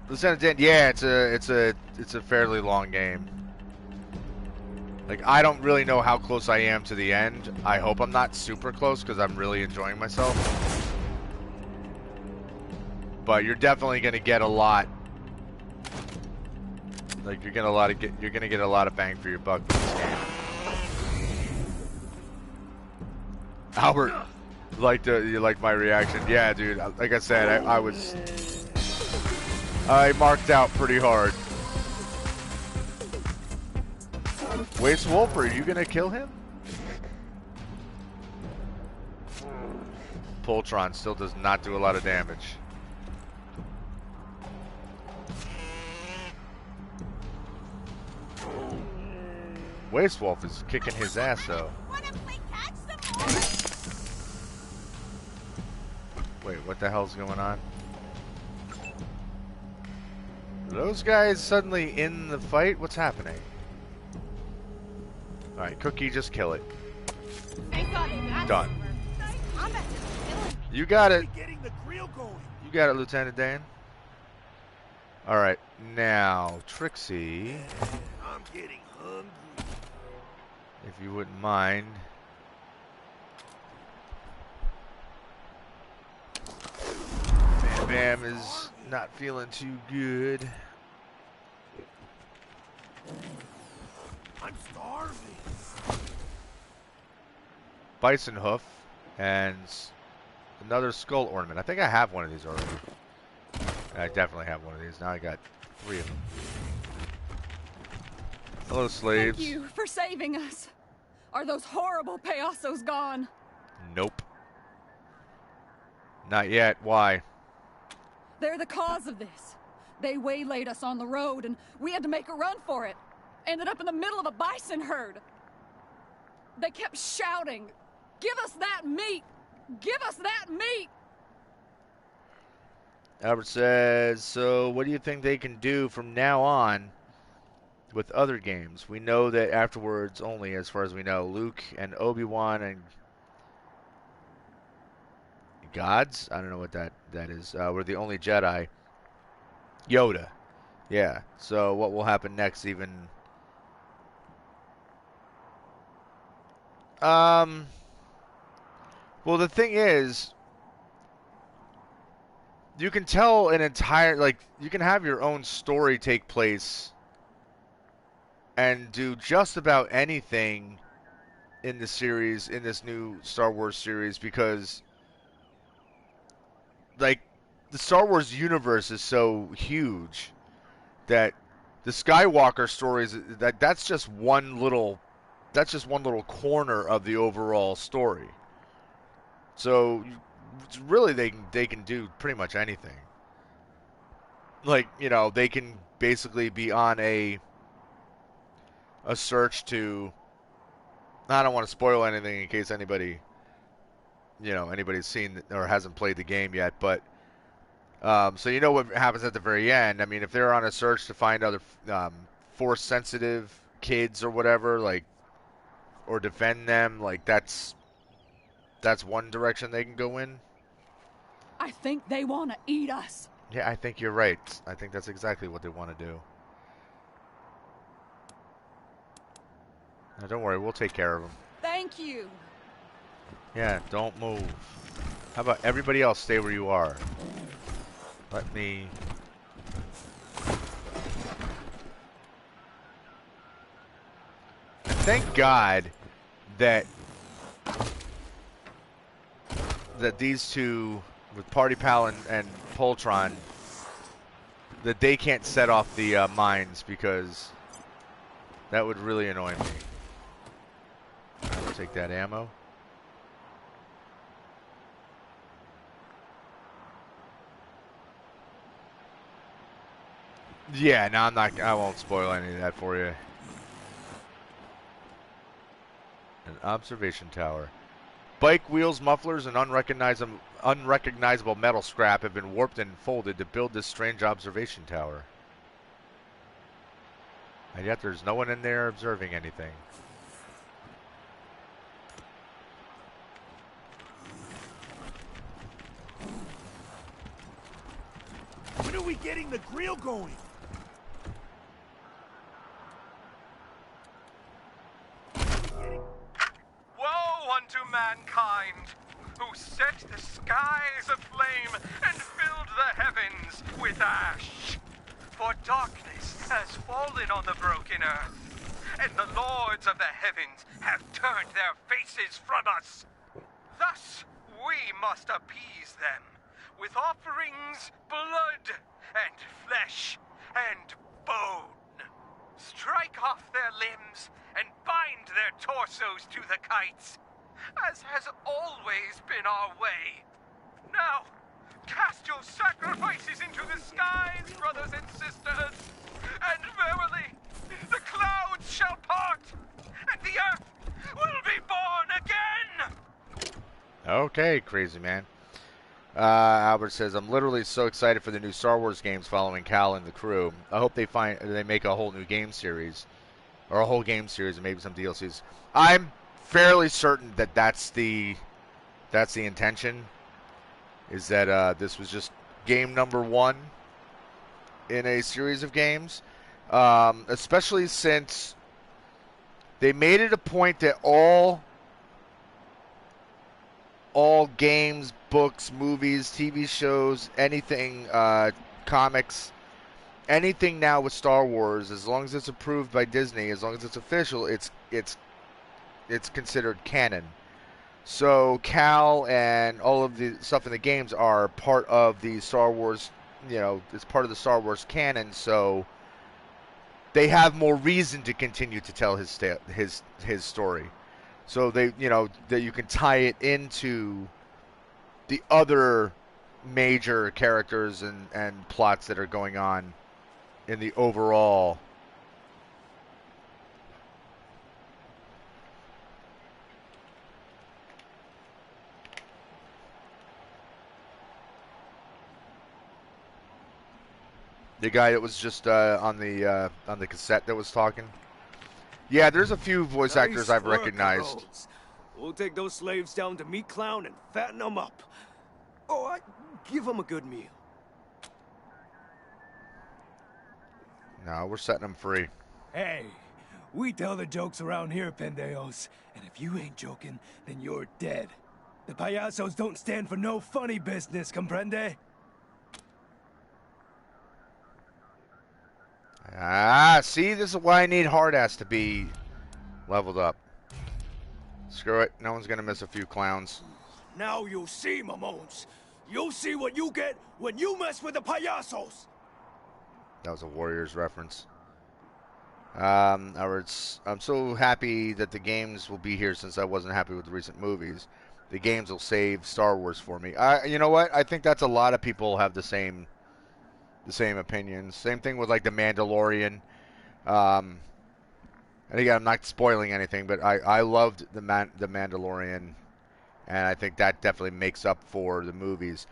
Lieutenant Dan, yeah, it's a fairly long game. Like, I don't really know how close I am to the end. I hope I'm not super close because I'm really enjoying myself. But you're definitely gonna get a lot. Like, you're gonna get a lot of bang for your buck with this game. Albert, you liked my reaction? Yeah, dude. Like I said, I marked out pretty hard. Waste Wolf, are you gonna kill him? Poltron still does not do a lot of damage. Waste Wolf is kicking his ass though. Wait, what the hell's going on? Are those guys suddenly in the fight? What's happening? Alright, Cookie, just kill it. Done. You got it. You got it, Lieutenant Dan. Alright, now, Trixie. I'm getting hungry. If you wouldn't mind. Bam Bam is not feeling too good. I'm starving. Bison Hoof and another skull ornament. I think I have one of these already. I definitely have one of these. Now I got 3 of them. Hello, slaves. Thank you for saving us. Are those horrible payasos gone? Nope. Not yet. Why? They're the cause of this. They waylaid us on the road and we had to make a run for it. Ended up in the middle of a bison herd. They kept shouting, "Give us that meat! Give us that meat!" Albert says, so what do you think they can do from now on with other games? We know that afterwards only, as far as we know, Luke and Obi-Wan and gods? I don't know what that is. We're the only Jedi. Yoda. Yeah. So what will happen next even? Well, the thing is, you can tell an entire, like, you can have your own story take place and do just about anything in the series, in this new Star Wars series, because, like, the Star Wars universe is so huge that the Skywalker stories, that's just one little corner of the overall story. So really they can do pretty much anything. Like, you know, they can basically be on a search to, I don't want to spoil anything in case anybody, you know, anybody's seen or hasn't played the game yet, but so you know what happens at the very end. I mean, if they're on a search to find other force sensitive kids or whatever, like, or defend them, like, that's one direction they can go in. I think they want to eat us. Yeah, I think you're right. I think that's exactly what they want to do. Now, don't worry, we'll take care of them. Thank you. Yeah, don't move. How about everybody else stay where you are? Let me... Thank God that these two, with Party Pal and Poltron, that they can't set off the mines, because that would really annoy me. I'll take that ammo. Yeah, no, I won't spoil any of that for you. An observation tower. Bike wheels, mufflers, and unrecognizable metal scrap have been warped and folded to build this strange observation tower. And yet there's no one in there observing anything. When are we getting the grill going? Woe unto mankind, who set the skies aflame and filled the heavens with ash. For darkness has fallen on the broken earth, and the lords of the heavens have turned their faces from us. Thus we must appease them with offerings, blood, and flesh, and bone. Strike off their limbs and bind their torsos to the kites, as has always been our way. Now, cast your sacrifices into the skies, brothers and sisters, and verily, the clouds shall part, and the earth will be born again! Okay, crazy man. Albert says, I'm literally so excited for the new Star Wars games following Cal and the crew. I hope they make a whole new game series, or a whole game series, and maybe some DLCs. I'm fairly certain that that's the intention, is that this was just game number 1 in a series of games, especially since they made it a point that all games, books, movies, TV shows, anything, comics, anything now with Star Wars, as long as it's approved by Disney, as long as it's official, it's considered canon. So Cal and all of the stuff in the games are part of the Star Wars, it's part of the Star Wars canon, so they have more reason to continue to tell his story. So that you can tie it into the other major characters and plots that are going on in the overall. The guy that was just on the cassette that was talking. Yeah, there's a few voice actors I've recognized. Rhodes. We'll take those slaves down to Meat Clown and fatten them up. Oh, give them a good meal. No, we're setting them free. Hey, we tell the jokes around here, pendejos. And if you ain't joking, then you're dead. The payasos don't stand for no funny business, comprende? See, this is why I need hard-ass to be leveled up. Screw it, no one's gonna miss a few clowns. Now you'll see, Mamones. You'll see what you get when you mess with the payasos. That was a Warriors reference. I'm so happy that the games will be here since I wasn't happy with the recent movies. The games will save Star Wars for me. You know what? I think that's a lot of people have the same opinions. Same thing with like the Mandalorian. And again, I'm not spoiling anything, but I loved the Mandalorian, and I think that definitely makes up for the movies.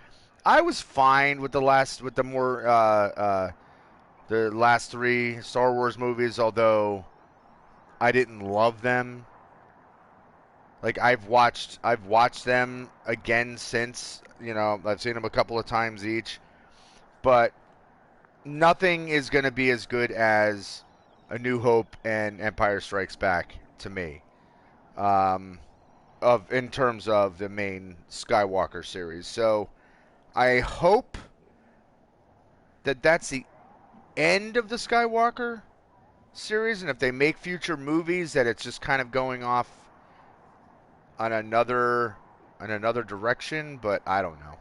I was fine with the last 3 Star Wars movies, although I didn't love them. Like I've watched them again since, I've seen them a couple of times each, but nothing is going to be as good as A New Hope and Empire Strikes Back to me, in terms of the main Skywalker series. So I hope that that's the end of the Skywalker series, and if they make future movies, that it's just kind of going off on another direction. But I don't know.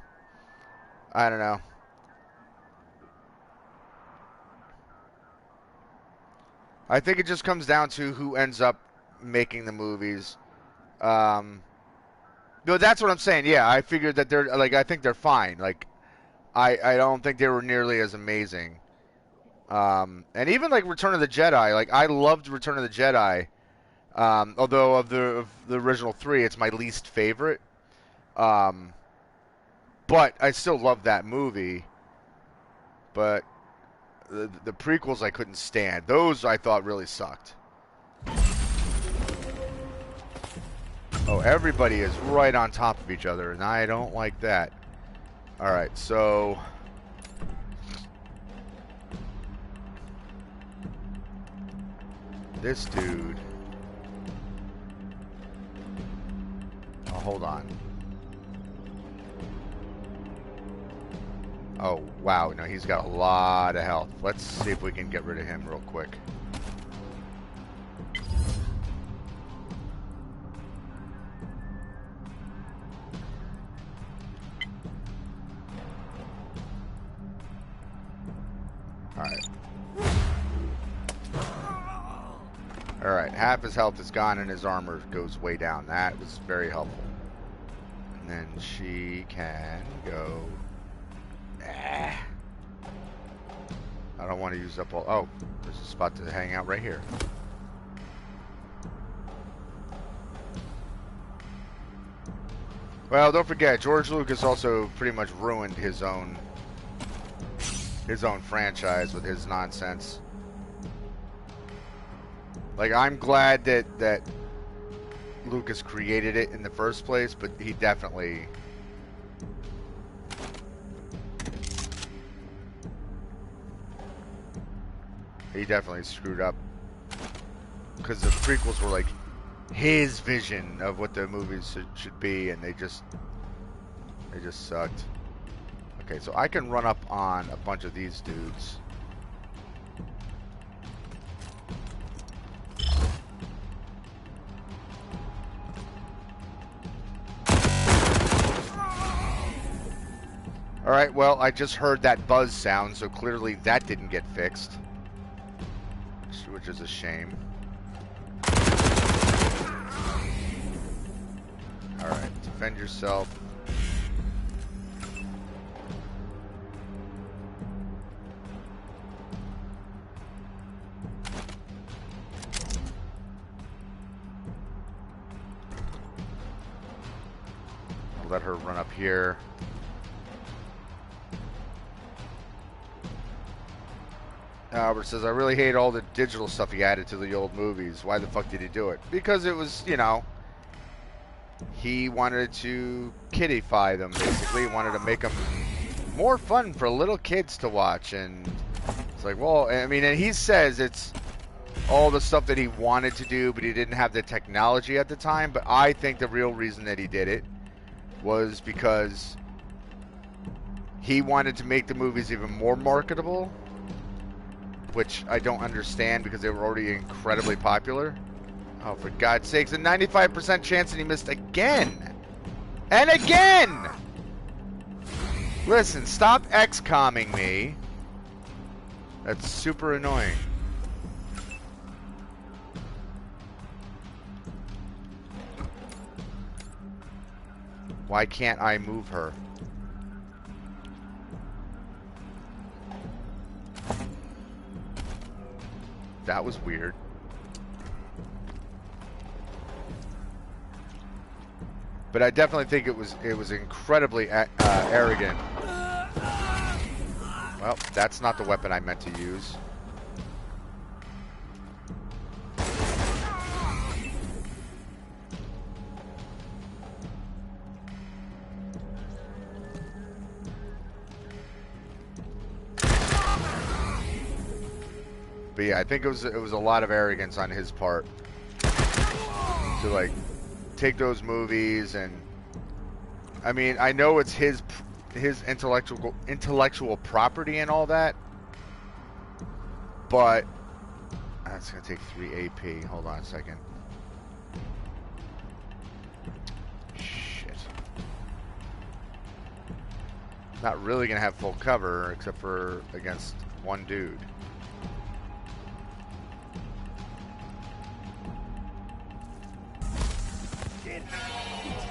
I think it just comes down to who ends up making the movies. No, that's what I'm saying. Yeah, I figured that I think they're fine. Like, I don't think they were nearly as amazing. And even like Return of the Jedi, like I loved Return of the Jedi. Although of the original three, it's my least favorite. But I still love that movie. But the prequels I couldn't stand. Those I thought really sucked. Oh, everybody is right on top of each other, and I don't like that. Alright, so... this dude... oh, hold on. Oh, wow. No, he's got a lot of health. Let's see if we can get rid of him real quick. Alright. Alright, half his health is gone and his armor goes way down. That was very helpful. And then she can go... I don't want to use up all... oh, there's a spot to hang out right here. Well, don't forget, George Lucas also pretty much ruined his own franchise with his nonsense. Like, I'm glad that Lucas created it in the first place, but he definitely... screwed up. Because the prequels were like his vision of what the movies should be, and they just sucked. Okay, so I can run up on a bunch of these dudes. Alright, well, I just heard that buzz sound, so clearly that didn't get fixed. Which is a shame. Alright, defend yourself. Let her run up here. Albert says, I really hate all the digital stuff he added to the old movies. Why the fuck did he do it? Because it was, you know, he wanted to kiddify them, basically. He wanted to make them more fun for little kids to watch. And it's like, well, I mean, and he says it's all the stuff that he wanted to do, but he didn't have the technology at the time. But I think the real reason that he did it was because he wanted to make the movies even more marketable. Which I don't understand because they were already incredibly popular. Oh, for God's sakes, a 95% chance that he missed again. And again! Listen, stop XCOMing me. That's super annoying. Why can't I move her? That was weird. But I definitely think it was incredibly arrogant. Well, that's not the weapon I meant to use. But yeah, I think it was a lot of arrogance on his part to like take those movies, and I mean, I know it's his intellectual property and all that, but that's gonna take 3 AP. Hold on a second. Shit. Not really gonna have full cover except for against one dude.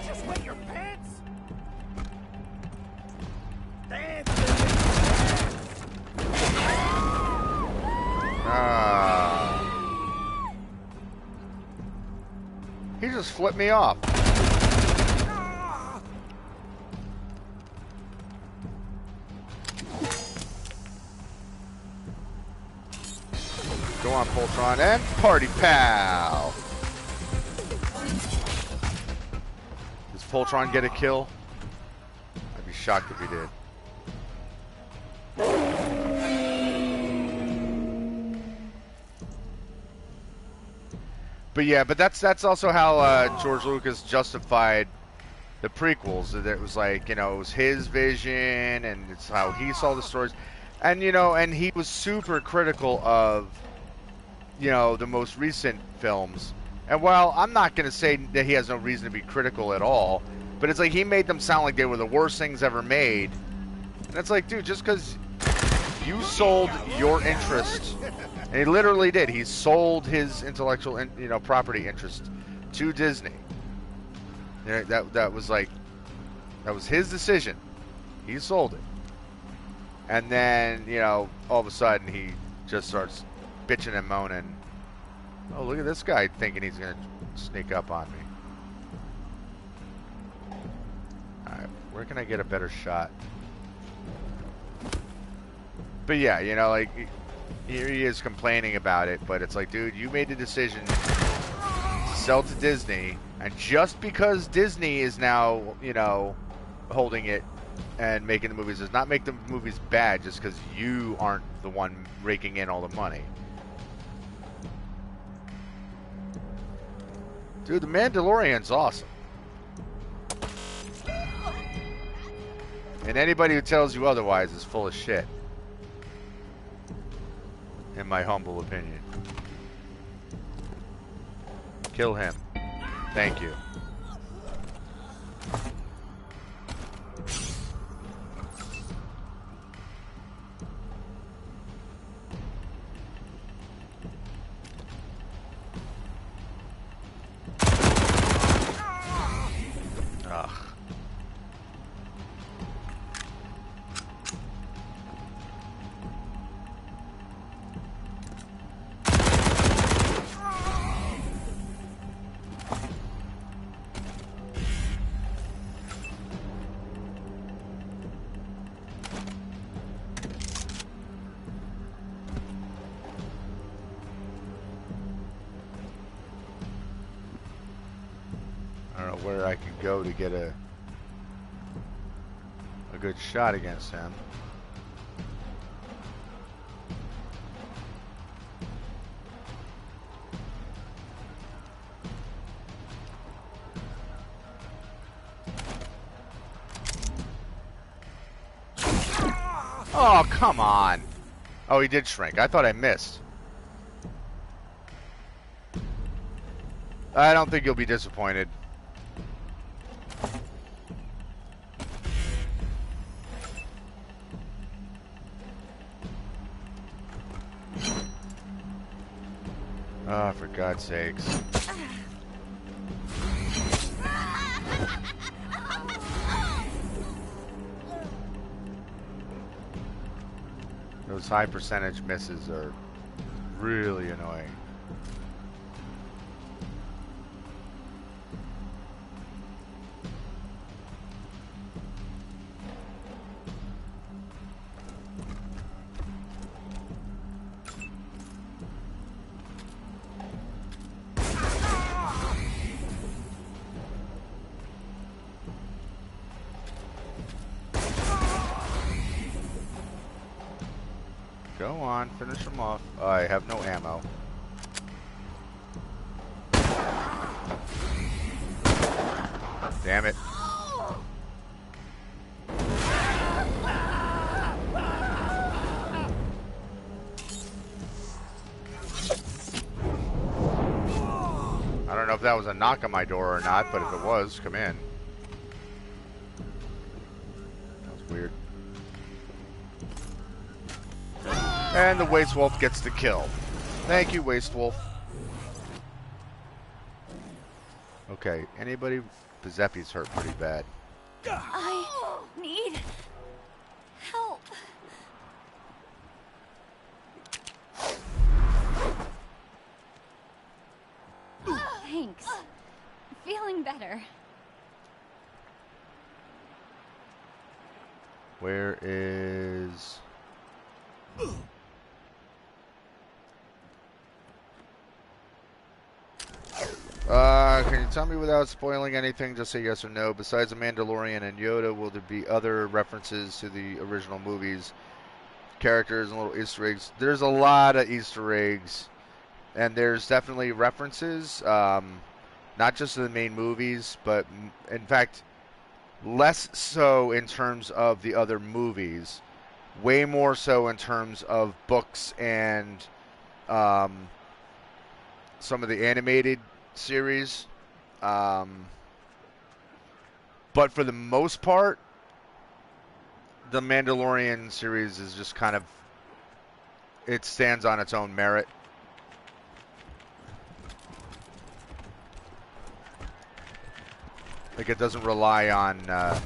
Just wet your pants? just flip me off. Go on, Poltron, and party pal. Does Poltron get a kill? I'd be shocked if he did. But yeah, but that's also how George Lucas justified the prequels. That it was like, you know, it was his vision, and it's how he saw the stories, and you know, and he was super critical of, you know, the most recent films. And while I'm not going to say that he has no reason to be critical at all, but it's like he made them sound like they were the worst things ever made. And it's like, dude, just because you sold your interest, and he literally did. He sold his intellectual, you know, property interest to Disney. You know, that was like, that was his decision. He sold it, and then, you know, all of a sudden he just starts bitching and moaning. Oh, look at this guy thinking he's gonna sneak up on me. All right, where can I get a better shot? But yeah, you know, like, here he is complaining about it, but it's like, dude, you made the decision to sell to Disney, and just because Disney is now, you know, holding it and making the movies does not make the movies bad just because you aren't the one raking in all the money. Dude, the Mandalorian's awesome. And anybody who tells you otherwise is full of shit. In my humble opinion. Kill him. Thank you. Ugh. I don't know where I can go to get a good shot against him. Oh, come on. Oh, he did shrink. I thought I missed. I don't think you'll be disappointed. Oh, for God's sakes. Those high percentage misses are really annoying. Go on, finish him off. Oh, I have no ammo. Damn it. I don't know if that was a knock on my door or not, but if it was, come in. That was weird. And the Waste Wolf gets the kill. Thank you, Waste Wolf. Okay, anybody? Giuseppe's hurt pretty bad. I need help. Thanks feeling better. Where is... can you tell me without spoiling anything, just say yes or no, besides the Mandalorian and Yoda, will there be other references to the original movies, characters and little Easter eggs? There's a lot of Easter eggs, and there's definitely references, not just to the main movies, but in fact, less so in terms of the other movies, way more so in terms of books and some of the animated series. But for the most part, the Mandalorian series is just kind of, it stands on its own merit. Like, it doesn't rely on the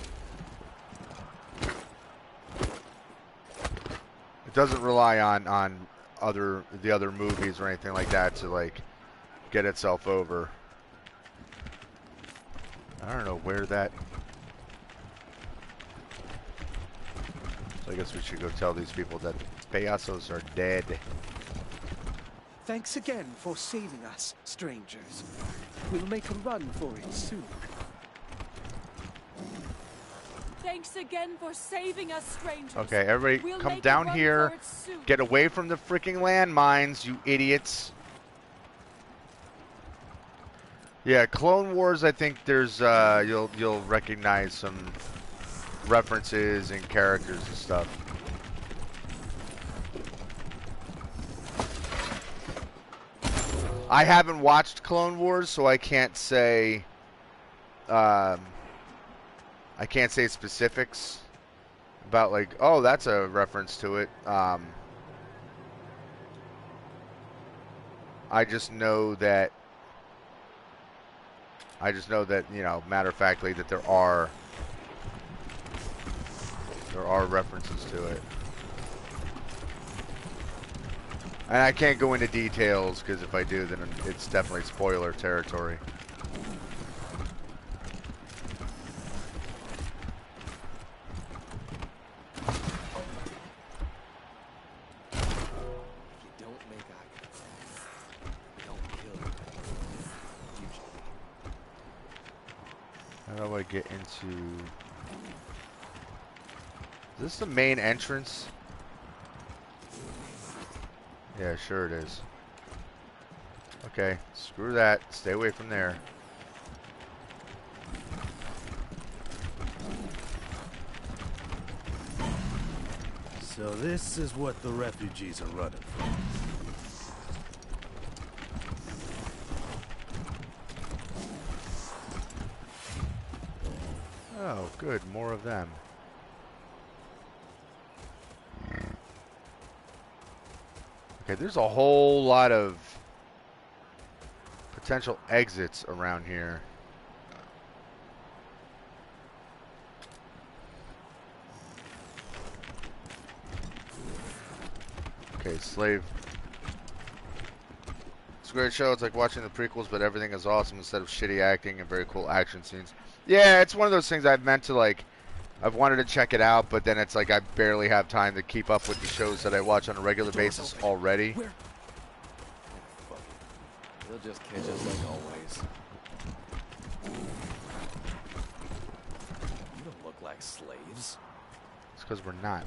other movies or anything like that to like get itself over. I don't know where that. So I guess we should go tell these people that payasos are dead. Thanks again for saving us, strangers. We'll make a run for it soon. Thanks again for saving us, strangers. Okay, everybody We'll come make a down run here. for it soon. Get away from the freaking landmines, you idiots. Yeah, Clone Wars, I think there's you'll recognize some references and characters and stuff. I haven't watched Clone Wars, so I can't say specifics about like, oh, that's a reference to it. I just know that you know, matter of factly, that there are references to it. And I can't go into details because if I do, then it's definitely spoiler territory. How do I get into... Is this the main entrance? Yeah, sure it is. Okay, screw that. Stay away from there. So this is what the refugees are running from. Oh, good. More of them. Okay, there's a whole lot of potential exits around here. Okay, Slave. It's a great show. It's like watching the prequels, but everything is awesome instead of shitty acting and very cool action scenes. Yeah, it's one of those things I've meant to like... I've wanted to check it out, but then it's like I barely have time to keep up with the shows that I watch on a regular basis already. They'll just catch us like always. You don't look like slaves. It's because we're not.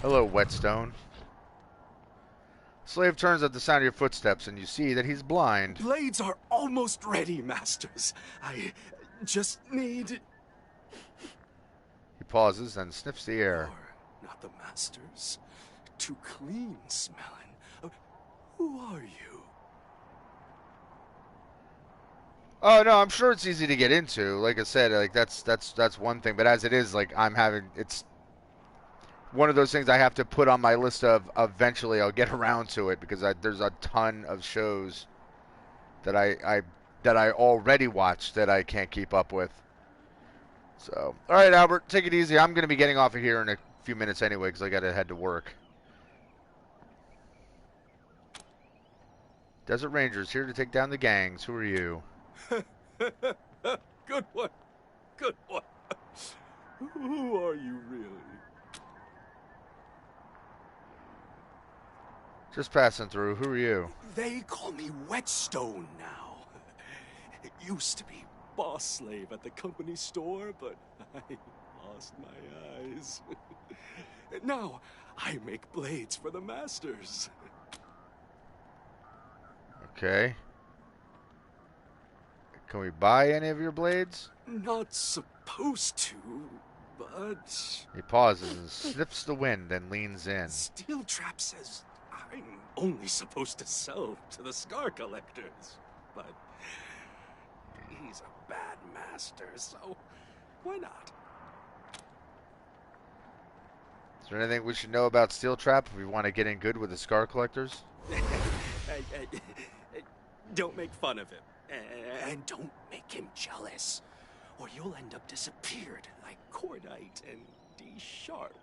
Hello, Whetstone. Slave turns at the sound of your footsteps, and you see that he's blind. Blades are almost ready, masters. I just need... He pauses and sniffs the air. You're not the masters. Too clean smelling. Who are you? Oh no, I'm sure it's easy to get into. Like I said, like that's one thing. But as it is, like it's one of those things I have to put on my list of eventually I'll get around to it because there's a ton of shows that I already watched that I can't keep up with. So, all right, Albert, take it easy. I'm going to be getting off of here in a few minutes anyway because I got to head to work. Desert Rangers here to take down the gangs. Who are you? Good one. Good one. Who are you really? Just passing through. Who are you? They call me Whetstone now. It used to be boss slave at the company store, but I lost my eyes. Now I make blades for the masters. Okay. Can we buy any of your blades? Not supposed to, but... He pauses and sniffs the wind and leans in. Steel Trap says I'm only supposed to sell to the scar collectors, but he's a bad master, so why not? Is there anything we should know about Steel Trap if we want to get in good with the scar collectors? Don't make fun of him, and don't make him jealous, or you'll end up disappeared like Cordite and D Sharp.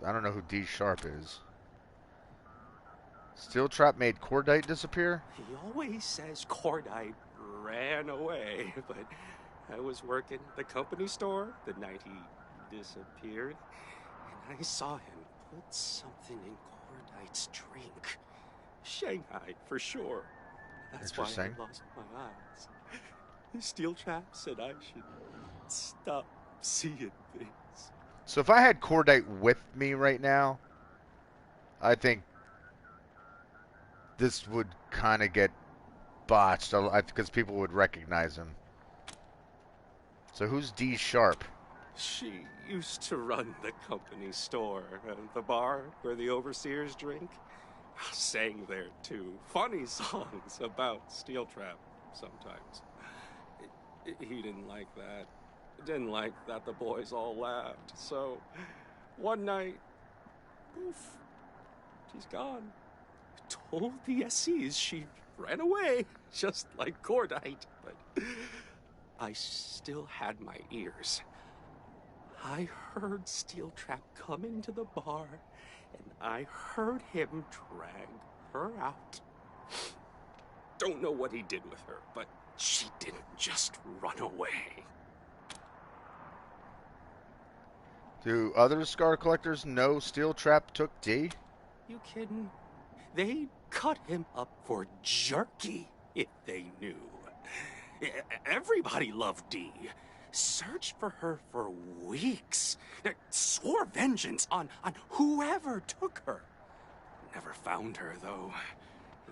I don't know who D Sharp is. Steel Trap made Cordite disappear? He always says Cordite ran away, but I was working the company store the night he disappeared, and I saw him put something in Cordite's drink. Shanghai, for sure. That's why I lost my eyes. Steel Trap said I should stop seeing things. So if I had Cordite with me right now, I think this would kind of get botched because people would recognize him. So who's D Sharp? She used to run the company store, the bar where the overseers drink. Sang there too. Funny songs about Steel Trap sometimes. He didn't like that. Didn't like that the boys all laughed. So one night, poof, she's gone. Told the SCs she ran away, just like Cordite. But I still had my ears. I heard Steel Trap come into the bar, and I heard him drag her out. Don't know what he did with her, but she didn't just run away. Do other scar collectors know Steel Trap took D? You kidding? They'd cut him up for jerky if they knew. Everybody loved D. Searched for her for weeks. Swore vengeance on whoever took her. Never found her, though.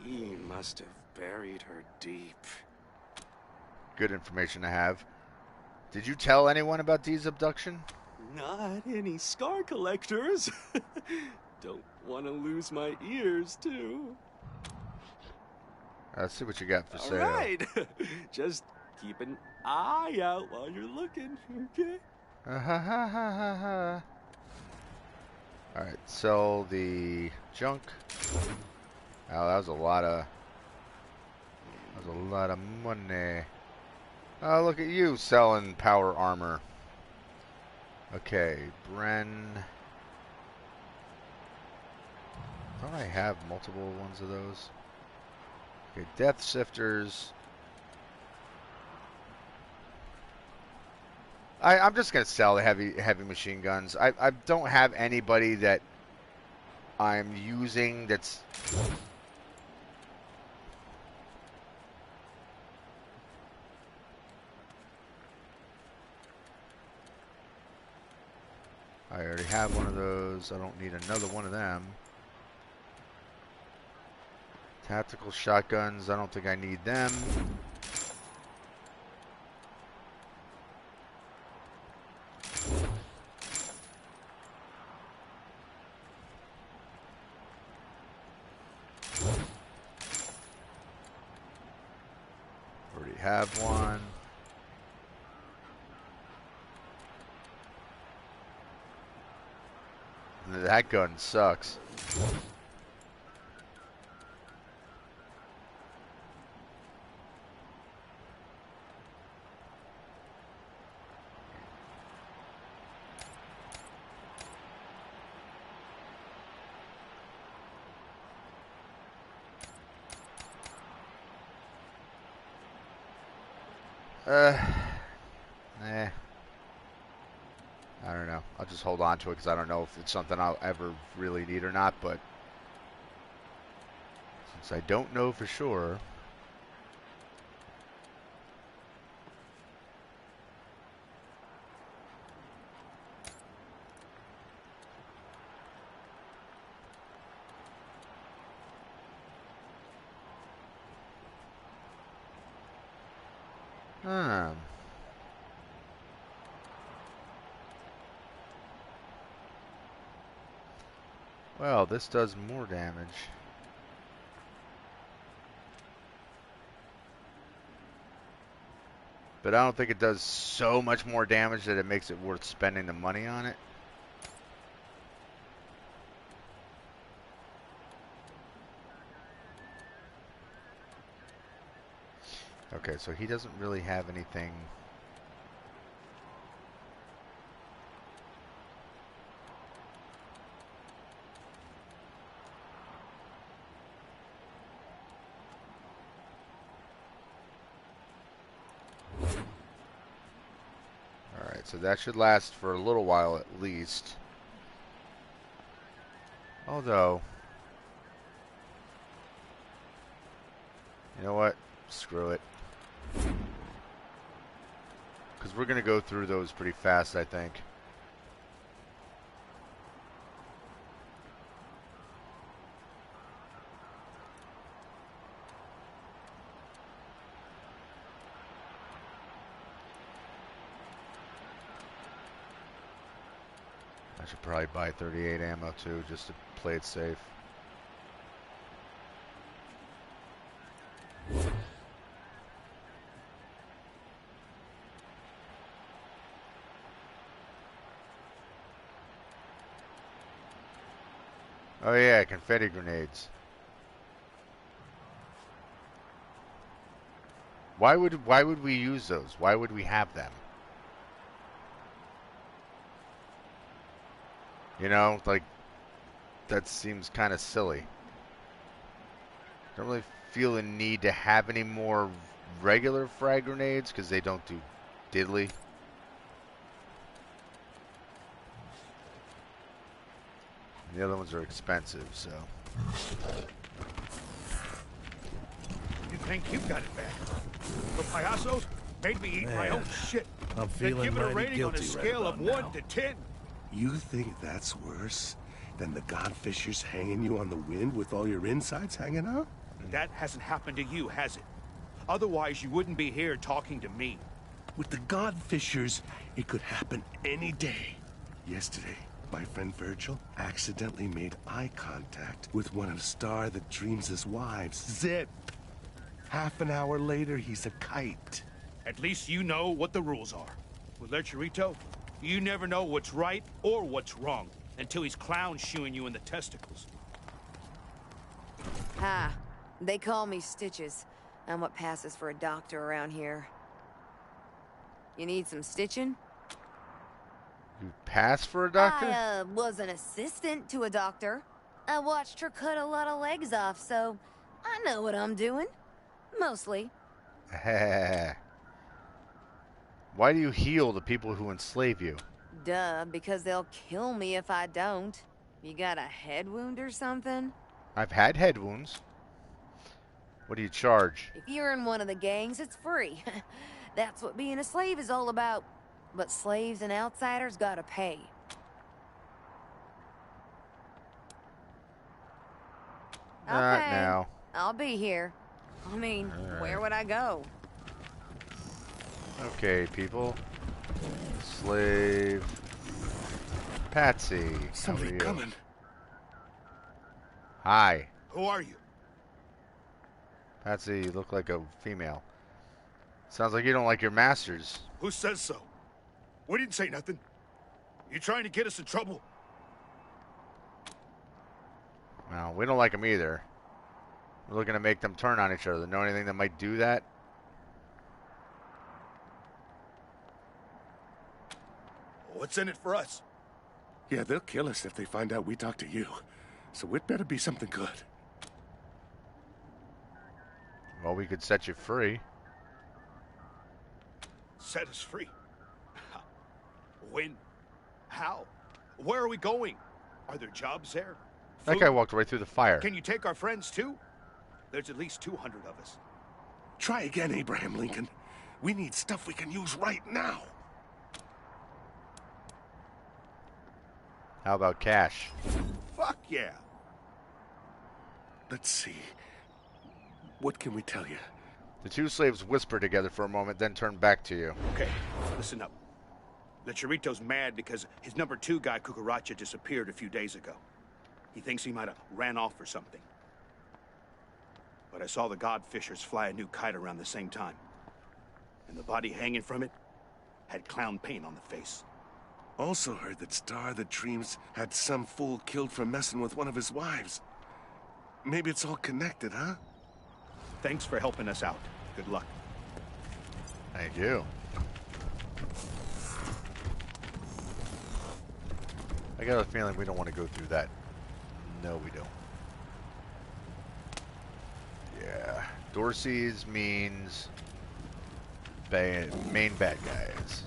He must have buried her deep. Good information to have. Did you tell anyone about D's abduction? Not any scar collectors. Don't want to lose my ears, too. Let's see what you got for sale. All right. Just keep an eye out while you're looking, okay? Alright, sell the junk. Oh, that was a lot of money. Oh, look at you selling power armor. Okay, Bren. Don't I have multiple ones of those? Okay, Death Sifters. I'm just gonna sell the heavy machine guns. I don't have anybody that I'm using that's I already have one of those. I don't need another one of them. Tactical shotguns. I don't think I need them. Already have one. That gun sucks. Eh. I don't know. I'll just hold on to it because I don't know if it's something I'll ever really need or not. But since I don't know for sure. Well, this does more damage. But I don't think it does so much more damage that it makes it worth spending the money on it. Okay, so he doesn't really have anything. Alright, so that should last for a little while at least. Although, you know what? Screw it. Because we're going to go through those pretty fast, I think. I should probably buy 38 ammo too, just to play it safe. Oh yeah, confetti grenades. Why would we use those? Why would we have them? You know, like that seems kind of silly. Don't really feel a need to have any more regular frag grenades because they don't do diddly. The other ones are expensive, so. You think you got it back? The payasos made me eat my own shit. I'm They feeling give it a mighty rating on a guilty scale right of about 1 now. to 10. You think that's worse than the godfishers hanging you on the wind with all your insides hanging out? That hasn't happened to you, has it? Otherwise, you wouldn't be here talking to me. With the godfishers, it could happen any day. Yesterday, my friend Virgil accidentally made eye contact with one of Star the Dreams' wives, Zip. Half an hour later, he's a kite. At least you know what the rules are. With Lecherito, you never know what's right or what's wrong until he's clown shoeing you in the testicles. Hi. They call me Stitches. I'm what passes for a doctor around here. You need some stitching? You pass for a doctor? I, was an assistant to a doctor. I watched her cut a lot of legs off, so I know what I'm doing. Mostly. Why do you heal the people who enslave you? Duh, because they'll kill me if I don't. You got a head wound or something? I've had head wounds. What do you charge? If you're in one of the gangs, it's free. That's what being a slave is all about. But slaves and outsiders gotta pay. Not Okay, now. I'll be here. I mean, where would I go? Okay, people. Slave. Patsy. Somebody how are you? coming. Hi. Who are you? Patsy, you look like a female. Sounds like you don't like your masters. Who says so? We didn't say nothing. You trying to get us in trouble? Well, we don't like them either. We're looking to make them turn on each other. Know anything that might do that? What's in it for us? Yeah, they'll kill us if they find out we talked to you. So it better be something good. Well, we could set you free. Set us free. When? How? Where are we going? Are there jobs there? That guy walked right through the fire. Can you take our friends too? There's at least 200 of us. Try again, Abraham Lincoln. We need stuff we can use right now. How about cash? Fuck yeah. Let's see. What can we tell you? The two slaves whisper together for a moment, then turn back to you. Okay, listen up. Lecherito's mad because his number 2 guy, Cucaracha, disappeared a few days ago. He thinks he might have ran off or something. But I saw the Godfishers fly a new kite around the same time. And the body hanging from it had clown paint on the face. Also heard that Star the Dreams had some fool killed for messing with one of his wives. Maybe it's all connected, huh? Thanks for helping us out. Good luck. Thank you. I got a feeling we don't want to go through that. No, we don't. Yeah. Dorsey's means main bad guys.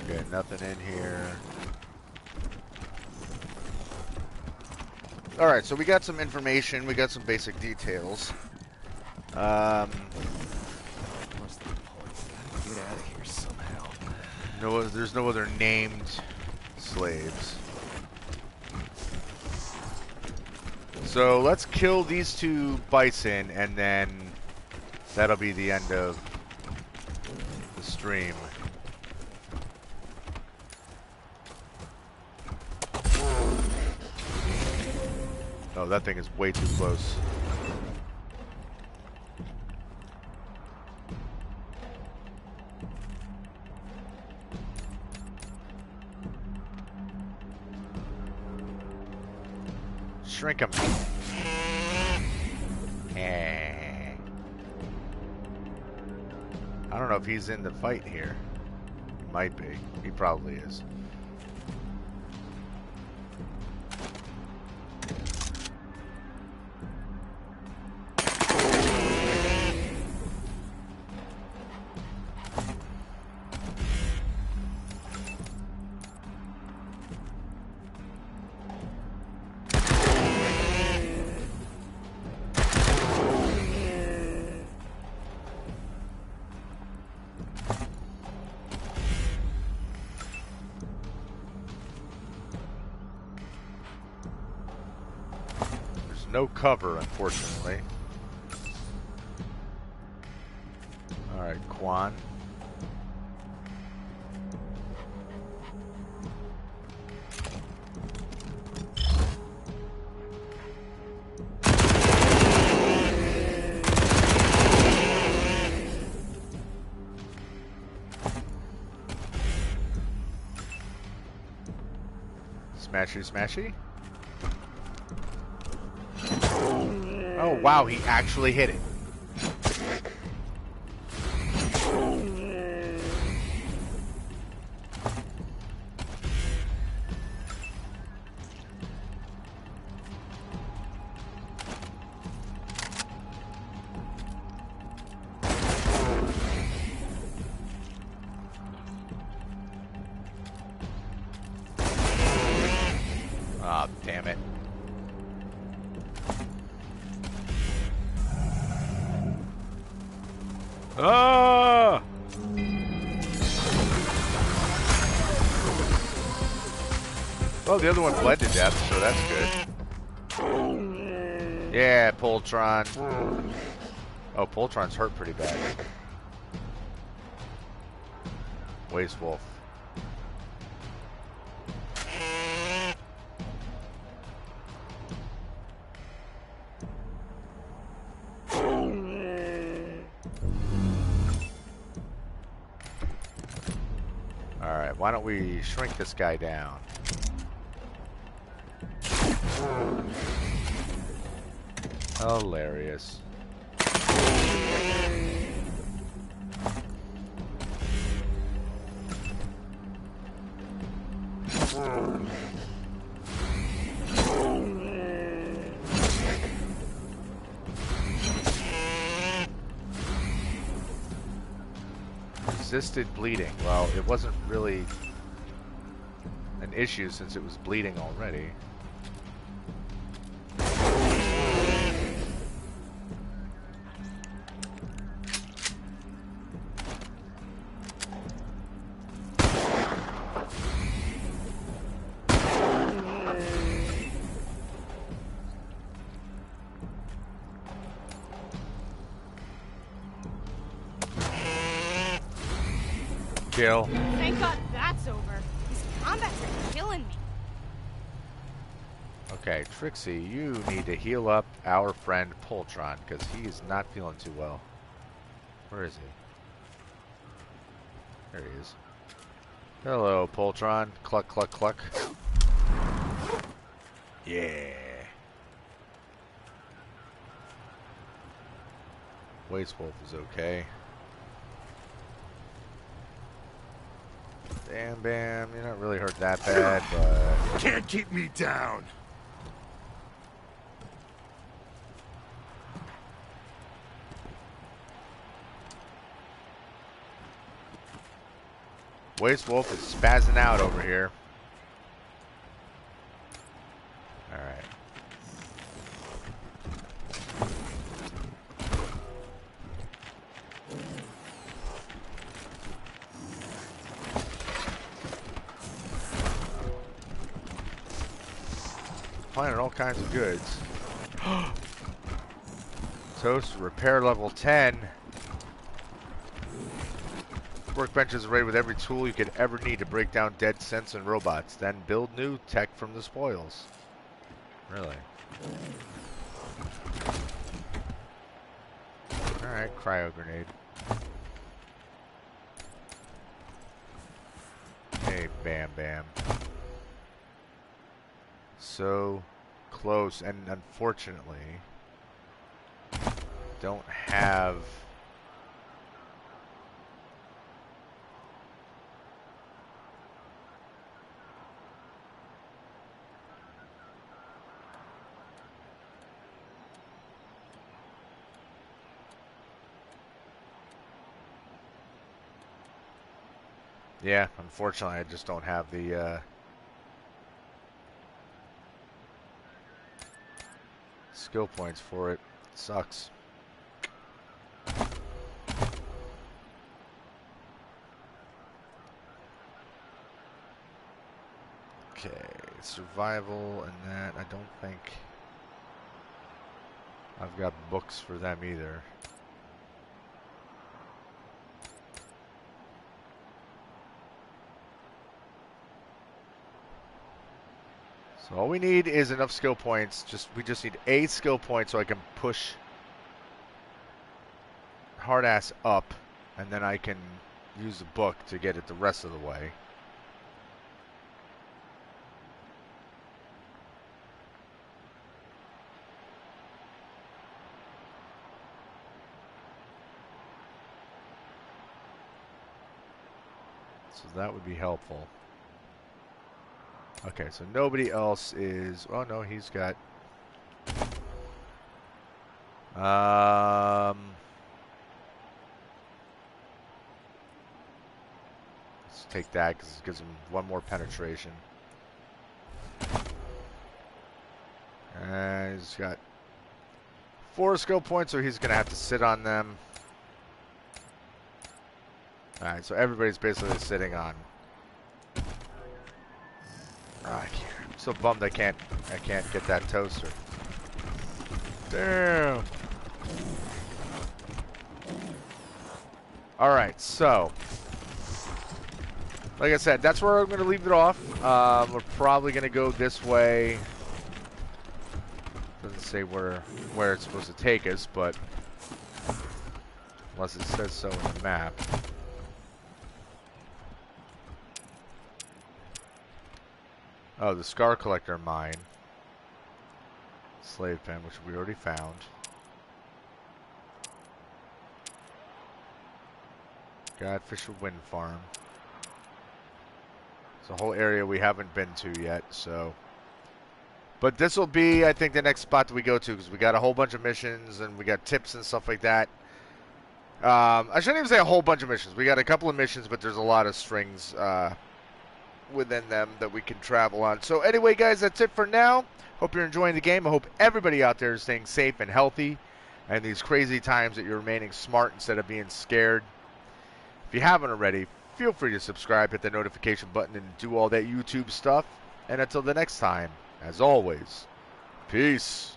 Okay, nothing in here. Alright, so we got some information, we got some basic details. What's the point? Gotta get out of here somehow. No, there's no other named slaves. So let's kill these 2 bison, and then that'll be the end of the stream. Oh, that thing is way too close. Shrink him. I don't know if he's in the fight here. He might be. He probably is. No cover, unfortunately. Alright, Quan. Smashy, smashy. Oh, wow, he actually hit it. Ah, damn it. Ah! Well, the other one bled to death, so that's good. Yeah, Poltron. Oh, Poltron's hurt pretty bad. Waste Wolf. Alright, why don't we shrink this guy down? Hilarious. Resisted bleeding. Well, it wasn't really an issue since it was bleeding already. Kill. Thank God that's over. These combats are killing me. Okay, Trixie, you need to heal up our friend Poltron, because he is not feeling too well. Where is he? There he is. Hello, Poltron. Cluck, cluck, cluck. Yeah. Wasteland is okay. Bam, bam. You're not really hurt that bad, but... Can't keep me down! Waste Wolf is spazzing out over here. Alright. Finding all kinds of goods. Toast repair level 10. Workbench is arrayed with every tool you could ever need to break down dead synths and robots, then build new tech from the spoils. Really? Alright, cryo grenade. Hey, bam bam. So close, and unfortunately don't have yeah, unfortunately I just don't have the skill points for it. Sucks. Okay, survival and that, I don't think I've got books for them either. So all we need is enough skill points. We just need 8 skill points so I can push hard ass up, and then I can use the book to get it the rest of the way. So that would be helpful. Okay, so nobody else is... Oh, no, he's got... Let's take that because it gives him 1 more penetration. And he's got 4 skill points, so he's going to have to sit on them. Alright, so everybody's basically sitting on... I'm so bummed I can't get that toaster. Damn. Alright, so like I said, that's where I'm gonna leave it off. We're probably gonna go this way. Doesn't say where it's supposed to take us, but unless it says so in the map. Oh, the Scar Collector mine. Slave pen, which we already found. Godfisher Wind Farm. It's a whole area we haven't been to yet, so. But this will be, I think, the next spot that we go to, because we got a whole bunch of missions, and we got tips and stuff like that. I shouldn't even say a whole bunch of missions. We got a couple of missions, but there's a lot of strings within them that we can travel on. So anyway, guys, that's it for now. Hope you're enjoying the game. I hope everybody out there is staying safe and healthy, and these crazy times that you're remaining smart instead of being scared. If you haven't already, feel free to subscribe, hit the notification button, and do all that YouTube stuff. And until the next time, as always, peace.